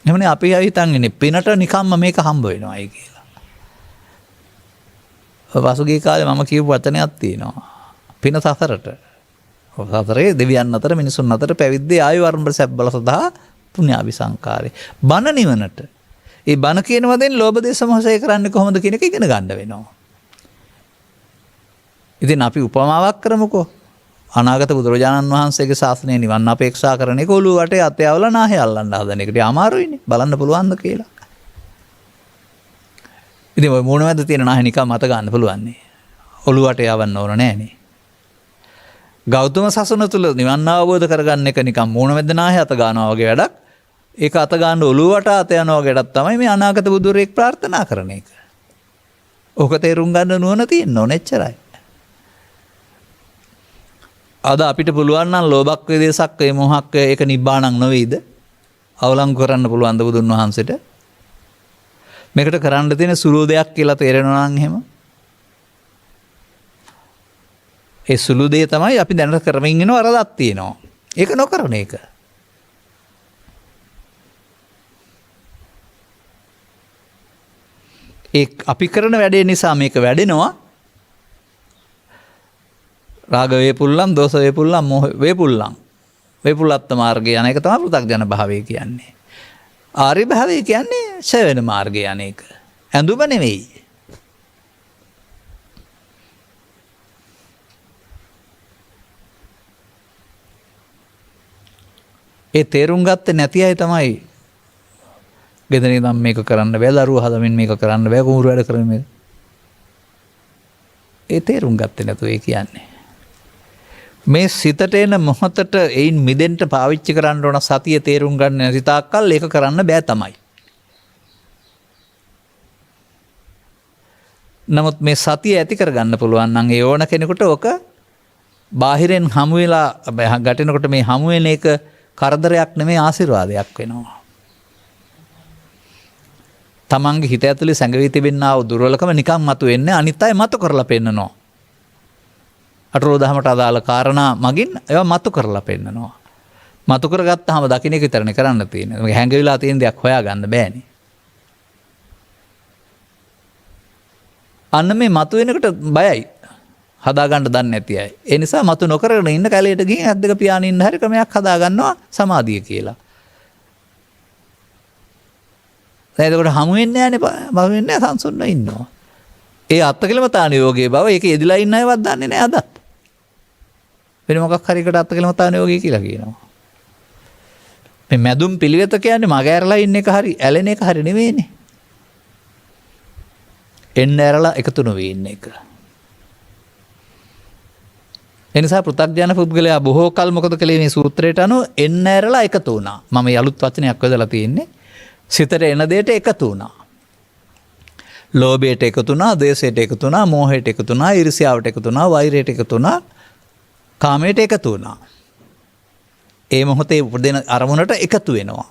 Speaker 2: එහමනේ අපි හිතන් ඉන්නේ පිනට නිකම්ම මේක හම්බ වෙනවායි කියලා. පසුගිය කාලේ මම කියපු වචනයක් තියෙනවා. පින සසරට. සසරේ දෙවියන් අතර මිනිසුන් අතර පැවිද්දේ ආයු වර්ණ සැබ්බල සදා පුණ්‍යාභිසංකාරේ. බණ නිවනට. ඒ බණ කියන වදෙන් ලෝභ දේශ මොහසය කරන්නේ කොහොමද කියන එක ඉගෙන ගන්න වෙනවා. ඉතින් අපි උපමාවක් කරමුකෝ. අනාගත බුදුරජාණන් වහන්සේගේ ශාසනය නිවන් අපේක්ෂා කරන එක ඔළුව වටේ අතේ අවල නාහේ අල්ලන්න හදන එකට අමාරුයිනේ. බලන්න පුළුවන්ද කියලා. ඉතින් ඔය මූණ මැද තියෙන නාහේ නිකන් මත ගන්න පුළුවන් නේ. ඔළුව වටේ යවන්න ඕන නෑනේ. ගෞතම සසුන තුල නිවන් අවබෝධ කරගන්න එක නිකන් මූණ මැද නාහේ අත ගන්නවා වගේ වැඩක්. ඒක අත ගන්න ඔළුව වට අත යනවා වගේ වැඩක් තමයි මේ අනාගත බුදුරෙක් ප්‍රාර්ථනා කරන එක. ඕක තේරුම් ගන්න නුවණ තියෙන්න ඕන එච්චරයි. අද අපිට පුළුවන් නම් ලෝභක් වේදේසක් වේ මොහක් වේ ඒක නිබ්බාණක් නෙවෙයිද? අවලංගු කරන්න පුළුවන් ද බුදුන් වහන්සේට? මේකට කරන්න තියෙන සුළු දෙයක් කියලා තේරෙනවා නම් එහෙම. ඒ සුළු දේ තමයි අපි දැනට කරමින් ඉන්න වරදක් තියෙනවා. ඒක නොකරන එක. ඒ අපි කරන වැඩේ නිසා මේක වැඩෙනවා. රාග වේපුල්ලම්, දෝෂ වේපුල්ලම්, මොහ වේපුල්ලම්. වේපුල්ලත් මාර්ගය යන එක තමයි පෘථග්ජන භාවය කියන්නේ. ආර්ය භාවය කියන්නේ ඡය වෙන මාර්ගය යන එක. ඇඳුම නෙවෙයි. ඒ තේරුම් ගත්තේ නැති අය තමයි ගෙදර ඉඳන් මේක කරන්න බෑ, දරුවෝ හදමින් මේක කරන්න බෑ, කුඹුරු වැඩ කරමින් මේක. ඒ තේරුම් ගත්තේ නැතුව ඒ කියන්නේ. මේ සිතට එන මොහොතට එයින් මිදෙන්න පාවිච්චි කරන්න ඕන සතිය තේරුම් ගන්න නැති තාක්කල් ඒක කරන්න බෑ තමයි. නමුත් මේ සතිය ඇති කරගන්න පුළුවන් නම් ඒ ඕන කෙනෙකුට ඕක බාහිරෙන් හමු වෙලා ගැටෙනකොට මේ හමු වෙන එක කරදරයක් නෙමෙයි ආශිර්වාදයක් වෙනවා. තමන්ගේ හිත ඇතුලේ සැඟවී තිබෙනා වූ දුර්වලකම නිකන් මතුවෙන්නේ අනිත් අය මතු කරලා පෙන්නනවා. අටලෝ දහමට අදාළ කාරණා මගින් ඒවා මතු කරලා පෙන්නනවා. මතු කරගත්තාම දකින්න එක විතරනේ කරන්න තියෙන්නේ. මේක හැංගවිලා තියෙන දෙයක් හොයාගන්න බෑනේ. අන්න මේ මතු වෙනකොට බයයි. හදාගන්න දන්නේ නැති අය. ඒ නිසා මතු නොකරගෙන ඉන්න කැලේට ගිහින් ඇස් දෙක පියාගෙන ඉන්න හැරි ක්‍රමයක් හදාගන්නවා සමාධිය කියලා. දැන් එතකොට හමු වෙන්නේ නැහැනේ, බව වෙන්නේ නැහැ, සංසුන්ව ඉන්නවා. ඒ අත්කලමතාන යෝගයේ බව ඒක එදිලා ඉන්න අයවත් දන්නේ නැහැ අදත්. වෙන මොකක් හරි එකට අත්කලමතාන යෝගය කියලා කියනවා. මේ මැදුම් පිළිවෙත කියන්නේ මග ඇරලා ඉන්න එක හරි ඇලෙන එක හරි නෙවෙයිනේ. එන්න ඇරලා එකතු නොවී ඉන්න එක. එනිසා පෘථග්ජන පුද්ගලයා බොහෝ කල් මොකද කළේ මේ සූත්‍රයට අනුව එන්න ඇරලා එකතු වුණා. මම යලුත් වචනයක් යොදලා තියෙන්නේ. සිතට එන දෙයට එකතු වුණා. ලෝභයට එකතු වුණා, ද්වේෂයට එකතු වුණා, මෝහයට එකතු වුණා, ඊර්ෂ්‍යාවට එකතු වුණා, වෛරයට එකතු වුණා, කාමයට එකතු වුණා. ඒ මොහොතේ උපදින අරමුණට එකතු වෙනවා.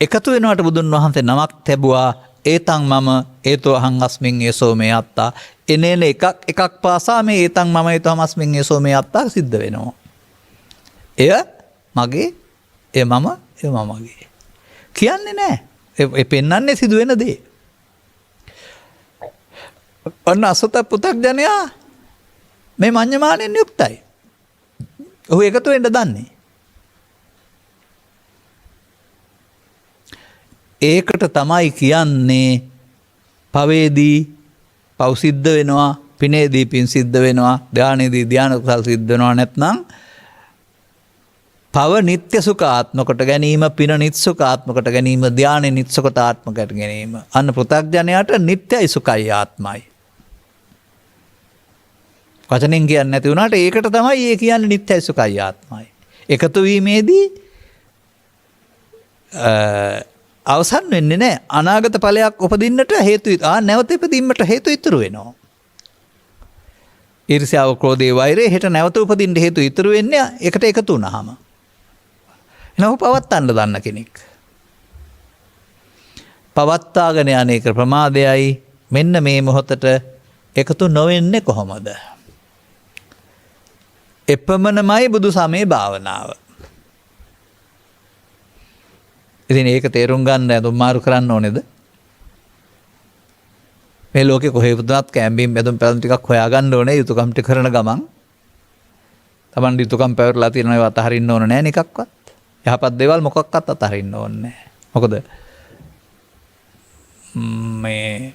Speaker 2: එකතු වෙනවට බුදුන් වහන්සේ නමක් තැබුවා ඒතං මම ඒතෝ අහං අස්මින් ඒසෝ මේ අත්තා එනේන එකක් පාසා මේ ඒතං මම ඒතෝ අස්මින් ඒසෝ මේ අත්තා සිද්ධ වෙනවා. එය මගේ එය මම එය මමගේ. කියන්නේ නෑ. ඒ පෙන්වන්නේ සිදුවෙන දේ. ඔන්න අසත පුතග්ජනයා මේ මඤ්ඤමාණයෙන් යුක්තයි. ඔහු එකතු වෙන්න දන්නේ. ඒකට තමයි කියන්නේ පවේදී පව් සිද්ධ වෙනවා, පිනේදී පින් සිද්ධ වෙනවා, ධානයේදී ධාන කුසල් සිද්ධ වෙනවා. නැත්නම් පව නිත්‍ය සුඛාත්මකට ගැනීම, පින නිත්‍ය සුඛාත්මකට ගැනීම, ධානය නිත්‍ය සුඛාත්මකට ගැනීම. අන්න පෘථග්ජනයාට නිත්‍යයි සුඛයි ආත්මයි. වචනෙන් කියන්නේ නැති වුණාට ඒකට තමයි ඒ කියන්නේ නිත්‍යයි සුඛයි ආත්මයි. එකතු වීමේදී අවසන් වෙන්නේ නැහැ. අනාගත ඵලයක් උපදින්නට හේතු නැවත ඉපදීමට හේතු ඉතුරු වෙනවා. ඊර්ෂ්‍යාව, ක්‍රෝධය, වෛරය හෙට නැවත උපදින්න හේතු ඉතුරු වෙන්නේ එකට එකතු වුණාම. එනව පවත්තන්න දන්න කෙනෙක්. පවත්තාගෙන යන්නේක ප්‍රමාදයයි. මෙන්න මේ මොහොතට එකතු නොවෙන්නේ කොහොමද? එපමණමයි බුදු සමයේ භාවනාව. ඉතින් ඒක තේරුම් ගන්න ඇඳුම් මාරු කරන්න ඕනේද? මේ ලෝකේ කොහේ වුණත් කැම්බින් බැඳුම් පැලුම් ටිකක් හොයාගන්න ඕනේ යුතුයකම් ටික කරන ගමන්. Taman යුතුයකම් පැවරලා තියෙන ඒවා අතහරින්න ඕන නෑ නිකක්වත්. යහපත් දේවල් මොකක්වත් අතහරින්න ඕනේ නෑ. මොකද මේ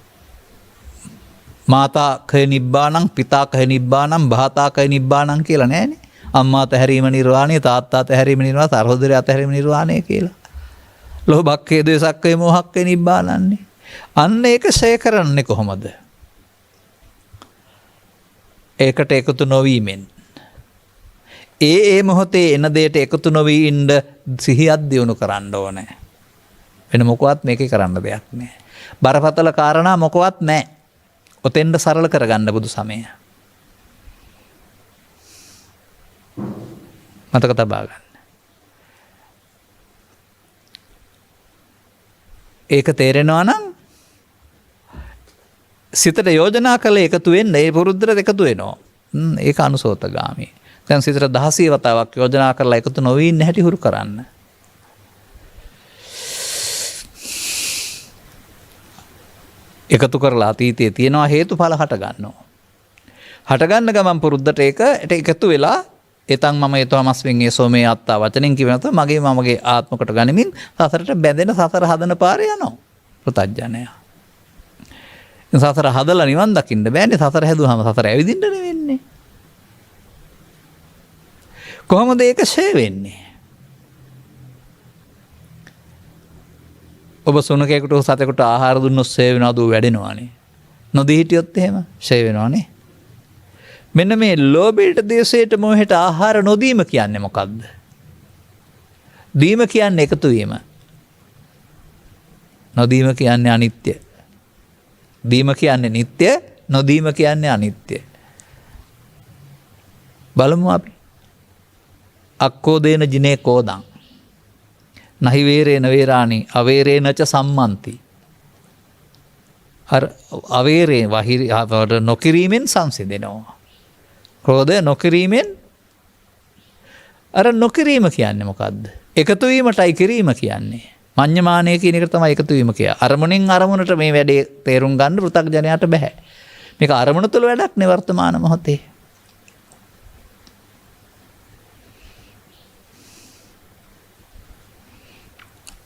Speaker 2: මාතා කය නිබ්බානං, පිතා කය නිබ්බානං, භාතා කය නිබ්බානං කියලා නෑනේ. අම්මා තැහැරීම නිර්වාණය, තාත්තා තැහැරීම නිර්වාණය, සහෝදරයා තැහැරීම නිර්වාණය කියලා. ලෝභක්ඛේ ද්වේෂක්ඛේ මෝහක්ඛේ නිබ්බානන්නේ. අන්න ඒක ෂේ කරන්නේ කොහොමද? ඒකට එකතු නොවීමෙන්. ඒ මොහොතේ එන දෙයට එකතු නොවී ඉන්න සිහියක් දියුණු කරන්න ඕනේ. වෙන මොකවත් මේකේ කරන්න දෙයක් නෑ. බරපතල කාරණා මොකවත් නෑ. ඔතෙන්ද සරල කරගන්න බුදු සමය. මතක තබා ගන්න. ඒක තේරෙනවා නම් සිතට යෝජනා කළ එකතු වෙන්න ඒ පුරුද්දට එකතු වෙනවා. ඒක අනුසෝතගාමී. දැන් සිතට 16 වතාවක් යෝජනා කරලා එකතු නොවී ඉන්න හැටි හුරු කරන්න. එකතු කරලා අතීතයේ තියෙනවා හේතුඵල හට ගන්නවා. හට ගන්න ගමන් පුරුද්දට ඒක එකතු වෙලා එතන් මම ඒතමස්මින් ඒසෝ මේ අත්තා වචනෙන් කියනත මගේ මමගේ ආත්මකට ගනිමින් සසරට බැඳෙන සසර හදන පාරේ යනවා පෘථග්ජනයා. සසර හදලා නිවන් දකින්න බෑනේ. සසර හැදුවාම සසර ඇවිදින්න වෙන්නේ. කොහොමද ඒක ෂේ වෙන්නේ? ඔබ සුනකයෙකුට සතෙකුට ආහාර දුන්නොත් ෂේ වෙනවද? වැඩෙනවානේ. නොදී හිටියොත් එහෙම ෂේ වෙනවානේ. මෙන්න මේ ලෝභයට, ද්වේෂයට, මොහයට ආහාර නොදීම කියන්නේ මොකක්ද? දීම කියන්නේ එකතු වීම. නොදීම කියන්නේ අනිත්‍ය. දීම කියන්නේ නිට්ටය, නොදීම කියන්නේ අනිත්‍ය. බලමු අපි. අක්කෝදේන ජිනේ කෝදං. නහි වේරේන වේරාණි අවේරේන ච සම්මන්ති. අර අවේරේ වහිර නොකිරීමෙන් සංසිඳෙනවා. ක්‍රෝධය නොකිරීමෙන්. අර නොකිරීම කියන්නේ මොකද්ද? එකතු වීමටයි කිරීම කියන්නේ. මඤ්ඤමානය කියන එක තමයි එකතු වීම කියන්නේ. අරමුණෙන් අරමුණට මේ වැඩේ තේරුම් ගන්න පෘථග්ජනයාට බෑ. මේක අරමුණ තුළ වැඩක් නේ වර්තමාන මොහොතේ.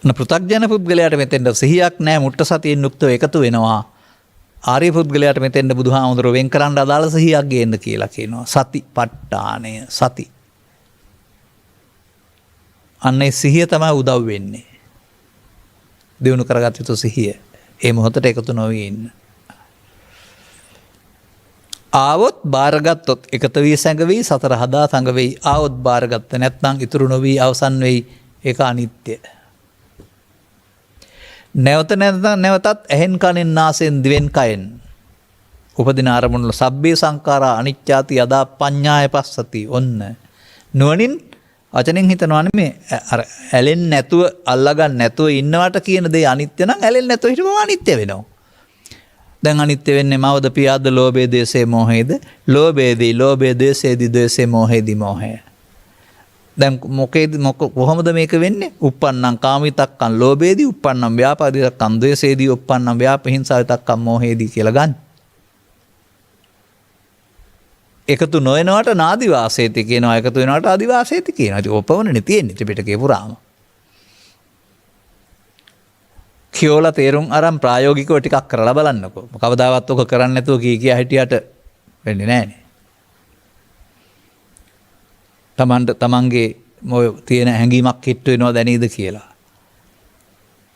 Speaker 2: පෘථග්ජන පුද්ගලයාට මෙතෙන්ට සිහියක් නැහැ. මුට්ට සතියෙන් යුක්තව එකතු වෙනවා. ආර්ය පුද්ගලයාට මෙතෙන්ට බුදුහාමුදුරුවෝ වෙන් කරන්න අදාළ සිහියක් ගේන්න කියලා කියනවා. සතිපට්ඨානය සති. අන්නේ සිහිය තමයි උදව් වෙන්නේ. දිනු කරගත් යුතු සිහිය. ඒ මොහොතට එකතු නොවී ඉන්න. ආවොත් බාරගත්තොත් එකතු වී සැඟවී සතර හදා සැඟවෙයි. ආවොත් බාරගත්ත නැත්නම් ඉතුරු නොවී අවසන් වෙයි. ඒක අනිත්‍ය. නැවතත් ඇහෙන් කනෙන් නාසයෙන් දිවෙන් කයෙන් උපදින අරමුණු සබ්බේ සංඛාරා අනිච්චාති යදා පඤ්ඤාය පස්සති. ඔන්න නුවණින් වචනෙන් හිතනවා නෙමෙයි අර ඇලෙන්නේ නැතුව අල්ලගන්න නැතුව ඉන්නවට කියන දේ අනිත්‍ය නම් ඇලෙන්නේ නැතුව හිටපුවම අනිත්‍ය වෙනවා. දැන් අනිත්‍ය වෙන්නේ මවද පියාද ලෝභයේ දේශේ මොහේද? ලෝභයේදී ලෝභයේ දේශේදී දේශේ මොහේදී මොහය. දැන් කොහොමද මේක වෙන්නේ? uppannam කාමිතක්කම් ලෝභයේදී uppannam ව්‍යාපාදිතක්කම් දේශේදී uppannam ව්‍යාපහිංසාවිතක්කම් මොහේදී කියලා ගන්න. එකතු නොවනවට නාදිවාසේති කියනවා එකතු වෙනවට ආදිවාසේති කියනවා. ඉතින් ඔපවණනේ තියෙන්නේ ත්‍රිපිටකේ පුරාම. කියෝලා තේරුම් අරන් ප්‍රායෝගිකව ටිකක් කරලා බලන්නකෝ. කවදාවත් ඔක කරන්නේ නැතුව කියා හිටියට වෙන්නේ නැහනේ. තමන්ගේ මොය තියෙන හැඟීමක් කිට්ටු වෙනවා දැනීද කියලා.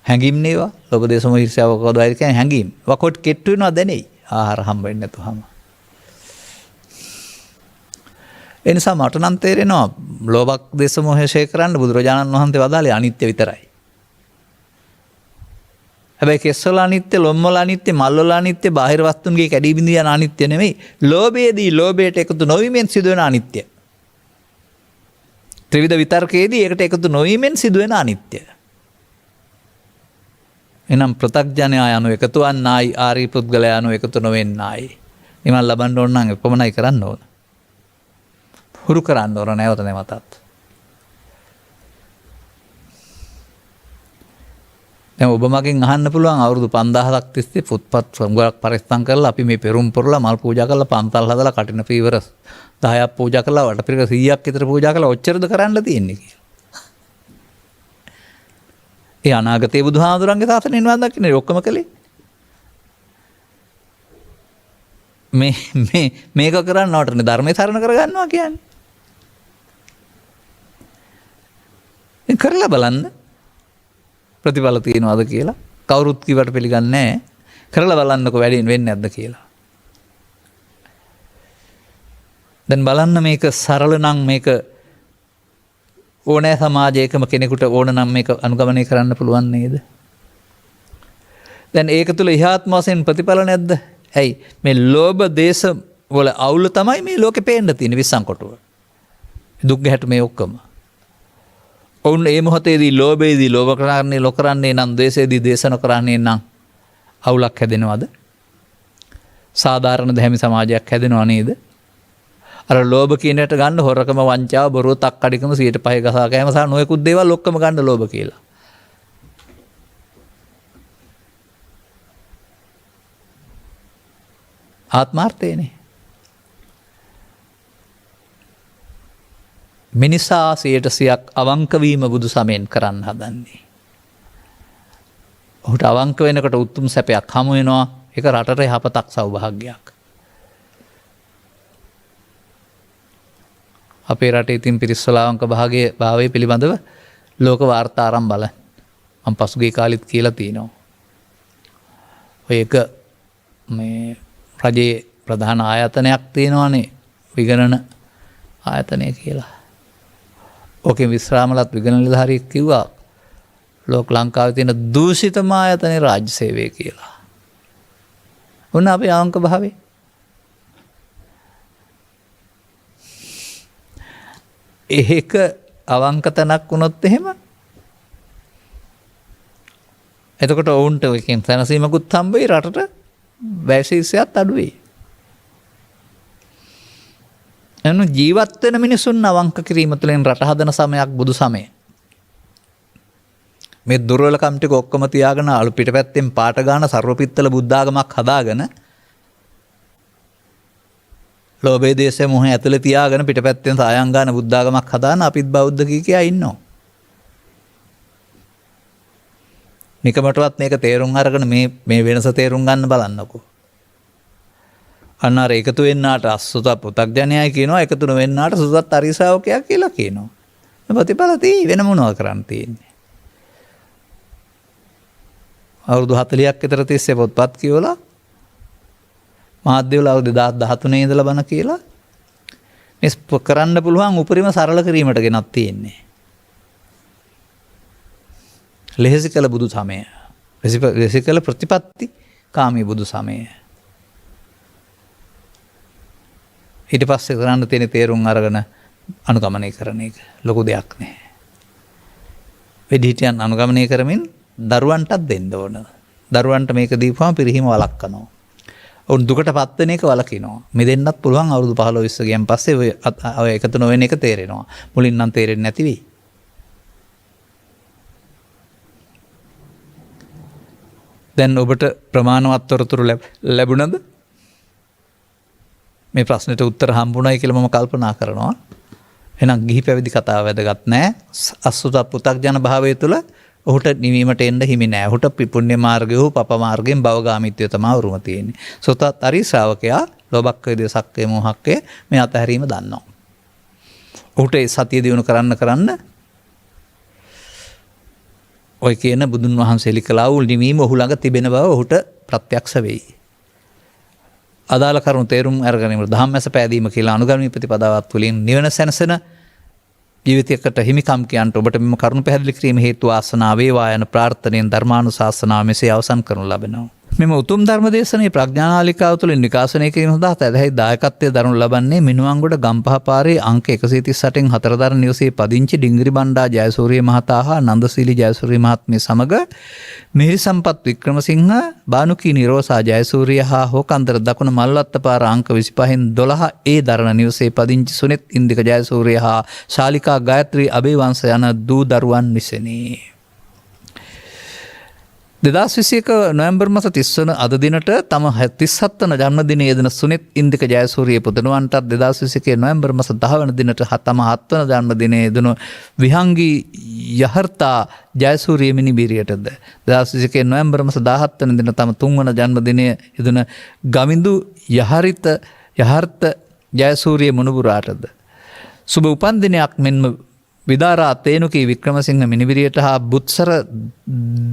Speaker 2: හැඟීම් නේවා. ලෝභ දේශ මොහ ඊර්ෂ්‍යාව කවදාද කියන්නේ හැඟීම්. වකොට් කිට්ටු වෙනවා දැනෙයි. ආහාර හම්බ වෙන්නේ නැතුවම. ඒ නිසා මට නම් තේරෙනවා ලෝභ දේශ මොහ ෂේ කරන්න බුදුරජාණන් වහන්සේ වදාළේ අනිත්‍ය විතරයි. හැබැයි කෙස්වල අනිත්‍ය, ලොම්වල අනිත්‍ය, මල්වල අනිත්‍ය, බාහිර වස්තුන්ගේ කැඩී බිඳී යන අනිත්‍ය නෙමෙයි. ලෝභයේදී ලෝභයට එකතු නොවීමෙන් සිදුවෙන අනිත්‍ය. ත්‍රිවිධ විතර්කයේදී ඒකට එකතු නොවීමෙන් සිදුවෙන අනිත්‍ය. එනම් ප්‍රත්‍යඥයා යනු එකතු වන්නායි, ආර්ය පුද්ගලයා යනු එකතු නොවෙන්නායි. නිවන් ලබන්න ඕන නම් එපමණයි කරන්න ඕන. හුරු කරන්න ඕන නැවත නැවතත්. දැන් ඔබ මගෙන් අහන්න පුළුවන් අවුරුදු 5000ක් තිස්සේ පුත්පත් ගොඩක් පරිස්සම් කරලා අපි මේ පෙරුම් පුරලා මල් පූජා කරලා පන්තල් හදලා කටින පීවර 10ක් පූජා කරලා වටපිරික 100ක් විතර පූජා කරලා ඔච්චරද කරන්න තියෙන්නේ කියලා. ඒ අනාගතයේ බුදුහාමුදුරන්ගේ සාසනයෙන් නිවන් දකින්නේ ඔක්කොම කළේ. මේක කරන්නවටනේ ධර්මයේ සරණ කරගන්නවා කියන්නේ. කරලා බලන්න ප්‍රතිඵල තියෙනවද කියලා. කවුරුත් කිව්වට පිළිගන්නේ නැහැ. කරලා බලන්නකෝ වැඩින් වෙන්නේ නැද්ද කියලා. දැන් බලන්න මේක සරල නම් මේක ඕනෑ සමාජයකම කෙනෙකුට ඕන නම් මේක අනුගමනය කරන්න පුළුවන් නේද? දැන් ඒක තුල ඉහාත්ම වශයෙන් ප්‍රතිඵල නැද්ද? ඇයි මේ ලෝභ දේශ වල අවුල තමයි මේ ලෝකේ පේන්න තියෙන විශ්සම් කොටුව. දුක් ගැහැට මේ ඔක්කොම. ඔවුන් ඒ මොහොතේදී ලෝභයේදී ලෝභ කරන්නේ නම් ද්වේෂයේදී ද්වේෂ නොකරන්නේ නම් අවුලක් හැදෙනවද? සාධාරණ දැහැමි සමාජයක් හැදෙනව නේද? අර ලෝභ කියන එකට ගන්න හොරකම වංචාව බොරුව තක්කඩිකම 105 ගසා කෑම සහ නොයෙකුත් දේවල් ඔක්කොම ගන්න ලෝභ කියලා. ආත්මාර්ථයනේ. මිනිසා 100%ක් අවංක වීම බුදු සමයෙන් කරන්න හදන්නේ. ඔහුට අවංක වෙනකොට උතුම් සැපයක් හමු වෙනවා. ඒක රටට යහපතක් සෞභාග්‍යයක්. අපේ රටේ තින් පිරිස්සලාවංක භාවය පිළිබඳව ලෝක වාර්තා ආරම්භ බලන්න. මම පසුගිය කාලෙත් කියලා තියෙනවා. ඔය එක මේ රජයේ ප්‍රධාන ආයතනයක් තියෙනවානේ විගණන ආයතනය කියලා. ඕකේ විශ්‍රාමලත් විගණන නිලධාරියෙක් කිව්වා ලෝක ලංකාවේ තියෙන දූෂිතම ආයතනේ රාජ්‍ය සේවය කියලා. ඔන්න අපේ අවංක භාවය. ඒක අවංක තැනක් වුණොත් එහෙම එතකොට ඔවුන්ට එකෙන් සැනසීමකුත් හම්බෙයි රටට වැසීසයත් අඩු වෙයි. එනු ජීවත් වෙන මිනිසුන් අවංක කිරීම තුළින් රට හදන සමයක් බුදු සමය. මේ දුර්වලකම් ටික ඔක්කොම තියාගෙන අලු පිටපැත්තෙන් පාට ගන්න සර්වපිත්තල බුද්ධාගමක් හදාගෙන ලෝභය දේශය මොහ ඇතුලේ තියාගෙන පිටපැත්තෙන් සායම් ගන්න බුද්ධාගමක් හදාන අපිත් බෞද්ධ කියා ඉන්නවා. නිකමටවත් මේක තේරුම් අරගෙන මේ වෙනස තේරුම් ගන්න බලන්නකෝ. අන්නාර එකතු වෙන්නාට අසුත පුතග්ජනයයි කියනවා එකතු නොවෙන්නාට සුසත් අරිසාවකයක් කියලා කියනවා. ප්‍රතිඵල තියෙයි වෙන මොනවා කරන්න තියෙන්නේ. අවුරුදු 40ක් විතර තිස්සේ පොත්පත් කියවලා මාධ්‍යවල අවුරුදු 2013 ඉඳලා බණ කියලා මේ කරන්න පුළුවන් උපරිම සරල කිරීමට ගෙනත් තියෙන්නේ. ලෙහෙසි කළ බුදු සමය. ලෙහෙසි කළ ප්‍රතිපත්ති කාමී බුදු සමය. ඊට පස්සේ කරන්න තියෙන තේරුම් අරගෙන අනුගමනය කරන එක ලොකු දෙයක් නෑ. වැඩිහිටියන් අනුගමනය කරමින් දරුවන්ටත් දෙන්න ඕන. දරුවන්ට මේක දීපුවම පිරිහීම වළක්වනවා. ඔවුන් දුකට පත්වෙන එක වළකිනවා. මෙදෙන්නත් පුළුවන් අවුරුදු 15 20 ගියන් පස්සේ ඔය එකතු නොවෙන එක තේරෙනවා. මුලින් නම් තේරෙන්නේ නැති වෙයි. දැන් ඔබට ප්‍රමාණවත් තොරතුරු ලැබුණද? මේ ප්‍රශ්නෙට උත්තර හම්බුණයි කියලා මම කල්පනා කරනවා. එහෙනම් ගිහි පැවිදි කතාව වැදගත් නෑ. අසුත පු탁ජන භාවය තුළ ඔහුට නිවීමට එන්න හිමි නෑ. ඔහුට පුණ්‍ය මාර්ගය හෝ පප මාර්ගයෙන් භවගාමීත්වය තමයි උරුම තියෙන්නේ. සෝතත් අරි ශ්‍රාවකයා ලෝභක්ඛය දේසක්ඛය මෝහක්ඛය මේ අතහැරීම දන්නවා. ඔහුට සතිය දිනු කරන්න ඔය කියන බුදුන් වහන්සේ ලිකලා වූ නිවීම ඔහු ළඟ තිබෙන බව ඔහුට ප්‍රත්‍යක්ෂ වෙයි. අදාළ කරුණු තේරුම් අරගැනීමට ධම්මැස පෑදීම කියලා අනුගමනීය ප්‍රතිපදාවත් තුළින් නිවන සැනසෙන ජීවිතයකට හිමිකම් කියන්ට ඔබට මෙම කරුණු පැහැදිලි කිරීම හේතු වාසනාව වේවා යන ප්‍රාර්ථනාවෙන් ධර්මානුශාසනාව මෙසේ අවසන් කරනු ලබනවා. මෙම උතුම් ධර්ම දේශනාවේ ප්‍රඥානාලිකාව තුළින් විකාශනය කිරීම සඳහා තැදැයි දායකත්වයේ දරනු ලබන්නේ මිනුවන්ගොඩ ගම්පහ පාරේ අංක 138න් හතරදර නිවසේ පදිංචි ඩිංගිරි බණ්ඩා ජයසූරිය මහතා හා නන්දසීලි ජයසූරිය මහත්මිය සමග මිහිරි සම්පත් වික්‍රමසිංහ බානුකී නිරෝසා ජයසූරිය හා හෝකන්දර දකුණ මල්වත්ත පාර අංක 25න් 12 ඒ දරණ නිවසේ පදිංචි සුනිත් ඉන්දික ජයසූරිය හා ශාලිකා ගායත්‍රී අබේවංශ යන දූ දරුවන් විසිනි. 2021 නොවැම්බර් මාස 30 වන අද දිනට තම 37 වන ජන්මදිනයේ යෙදෙන සුනිත් ඉන්දික ජයසූරිය පුතණුවන්ටත් 2021 නොවැම්බර් මාස 10 වන දිනට තම 7 වන ජන්මදිනයේ යෙදෙන විහංගී යහර්තා ජයසූරිය මිනිබිරියටද 2021 නොවැම්බර් මාස 17 වන දින තම 3 වන ජන්මදිනයේ යෙදෙන ගමිඳු යහර්ත ජයසූරිය මුණුබුරාටද සුබ උපන් දිනයක් මෙන්ම විදාරා තේනුකී වික්‍රමසිංහ මිනිබිරියට හා බුත්සර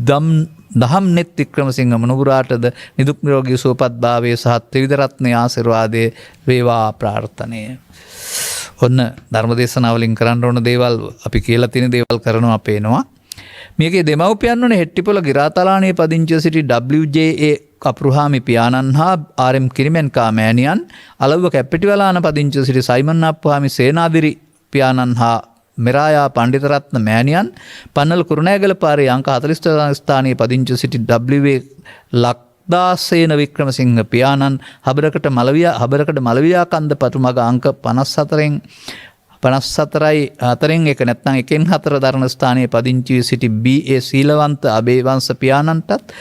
Speaker 2: දහම් නෙත් වික්‍රමසිංහ මුණුබුරාටද නිදුක් නිරෝගී සුවපත් භාවය සහ ත්‍රිවිධ රත්නයේ ආශිර්වාදයේ වේවා ප්‍රාර්ථනය. ඔන්න ධර්මදේශනාවලින් කරන්න ඕන දේවල් අපි කියලා තියෙන දේවල් කරනවා පේනවා. මේකේ දෙමව්පියන් වන හෙට්ටිපොළ ගිරාතලාණේ පදිංචිව සිටි WJA කපුරුහාමි පියාණන් හා RM කිරිමෙන්කා මෑණියන් අලව්ව කැප්පිටිවලාන පදිංචිව සිටි සයිමන් අප්පුහාමි සේනාදිරි පියාණන් හා මෙරායා පණ්ඩිතරත්න මෑණියන් පන්නල කුරුණෑගල පාරේ අංක 40 ස්ථානයේ පදිංචිව සිටි WA ලක්දාසේන වික්‍රමසිංහ පියාණන් හබරකට මලවියා කන්ද පටුමග අංක 54යි 4න් එක නැත්නම් 1න් 4 දරණ ස්ථානයේ පදිංචි සිටි BA සීලවන්ත අබේවංශ පියාණන්ටත්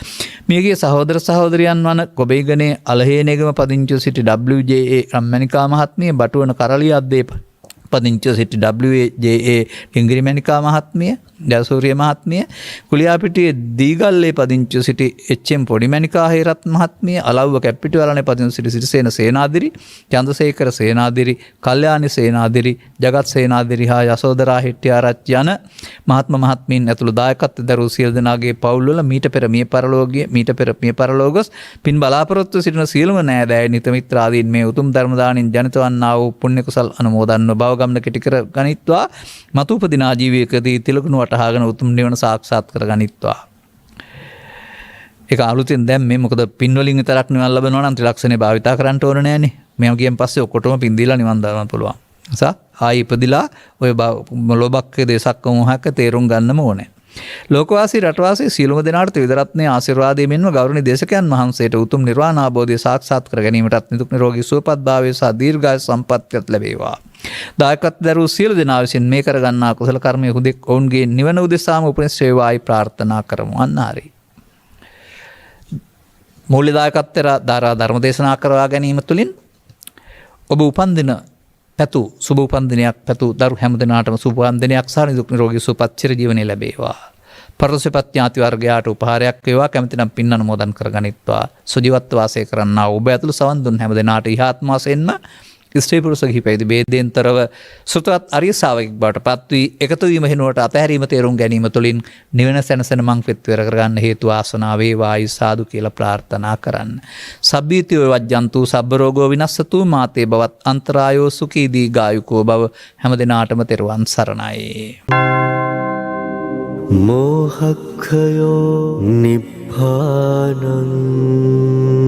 Speaker 2: මියගේ සහෝදර සහෝදරියන් වන ගොබේගනේ අලහේනෙගම පදිංචි සිටි WJA රම්මණිකා මහත්මිය බටුවන කරලිය අද්දේ පදිංචිව සිටි WJA ඩිංගිරි මණිකා මහත්මිය ජයසූරිය මහත්මිය කුලියාපිටියේ දීගල්ලේ පදිංචිව සිටි HM පොඩි මණිකා හේරත් මහත්මිය අලව්ව කැප්පිටිවලනේ පදිංචිව සිටි සිරිසේන සේනාදිරි චන්දසේකර සේනාදිරි කල්යාණි සේනාදිරි ජගත් සේනාදිරි හා යසෝදරා හෙට්ටිආරච්චි යන මහත්ම මහත්මීන් ඇතුළු දායකත්ව දරූ සියලු දෙනාගේ පවුල්වල මීට පෙර මිය පරලෝගස් පින් බලාපොරොත්තු සිටින සියලුම නෑදෑය නිත මිත්‍රාදීන් මේ උතුම් ධර්ම දාණයෙන් ජනිත වන්නා වූ පුණ්‍ය කුසල් අනුමෝදන්ව භවගමන කෙටි කර ගනිත්වා මතු උපදිනා ජීවිතයකදී තිලකුණු වටහාගෙන උතුම් නිවන සාක්ෂාත් කර ගනිත්වා. ඒක අලුතෙන් දැන් මේ මොකද පින් වලින් විතරක් නිවන් ලබනවා නම් ත්‍රිලක්ෂණේ භාවිතා කරන්න ඕන නෑනේ. මේව ගියන් පස්සේ ඔක්කොටම පින් දීලා නිවන් දාන්න පුළුවන්. නිසා ආයි ඉපදිලා ඔය ලෝභක්ඛය දේසක්ඛය මොහක්ඛය තේරුම් ගන්නම ඕනේ. ලෝකවාසී රටවාසී සියලුම දෙනාට ත්‍රිවිධ රත්නයේ ආශිර්වාදයෙන් මෙන්ම ගෞරවනීය දේශකයන් වහන්සේට උතුම් නිර්වාණ අවබෝධය සාක්ෂාත් කර ගැනීමටත් නිදුක් නිරෝගී සුවපත් භාවය සහ දීර්ඝායු සම්පත්තියත් ලැබේවා. දායකත්ව දරූ සියලු දෙනා විසින් මේ කරගන්නා කුසල කර්මයේ හුදෙක් ඔවුන්ගේ නිවන උදෙසාම උපනිශ්‍රේ වේවායි ප්‍රාර්ථනා කරමු. අන්නාරි. මූල්‍ය දායකත්වයට දාරා ධර්ම දේශනා කරවා ගැනීම තුළින් ඔබ උපන්දින පැතු සුබ උපන්දිනයක් පැතු දරු හැම දිනාටම සුබ උපන්දිනයක් සහ නිදුක් නිරෝගී සුවපත් චිර ජීවනයේ ලැබේවා. පරලොස්පත් ඥාති වර්ගයාට උපහාරයක් වේවා. කැමති නම් පින් අනුමෝදන් කරගනිත්වා. සුජීවත්ව වාසය කරන්නා ඔබ ඇතුළු සවන් දුන් හැම දිනාට ඉහාත්ම වශයෙන්ම ස්ත්‍රී පුරුෂ ගිහි පැවිදි ભેදයෙන්තරව සුතවත් අරිය ශාවකෙක් බවට පත් වී එකතු වීම වෙනුවට අතහැරීම තේරුම් ගැනීම තුළින් නිවන සැනසෙන මං පෙත්වර කරගන්න හේතු ආසනාව වේවායි සාදු කියලා ප්‍රාර්ථනා කරන්න. සබ්බීතියෝ වජ්ජන්තු සබ්බ රෝගෝ විනස්සතු මාතේ බවත් අන්තරායෝ සුඛී දීඝායුකෝ බව හැම දිනාටම තෙරුවන් සරණයි.
Speaker 3: මෝහක්ඛයෝ නිබ්බානං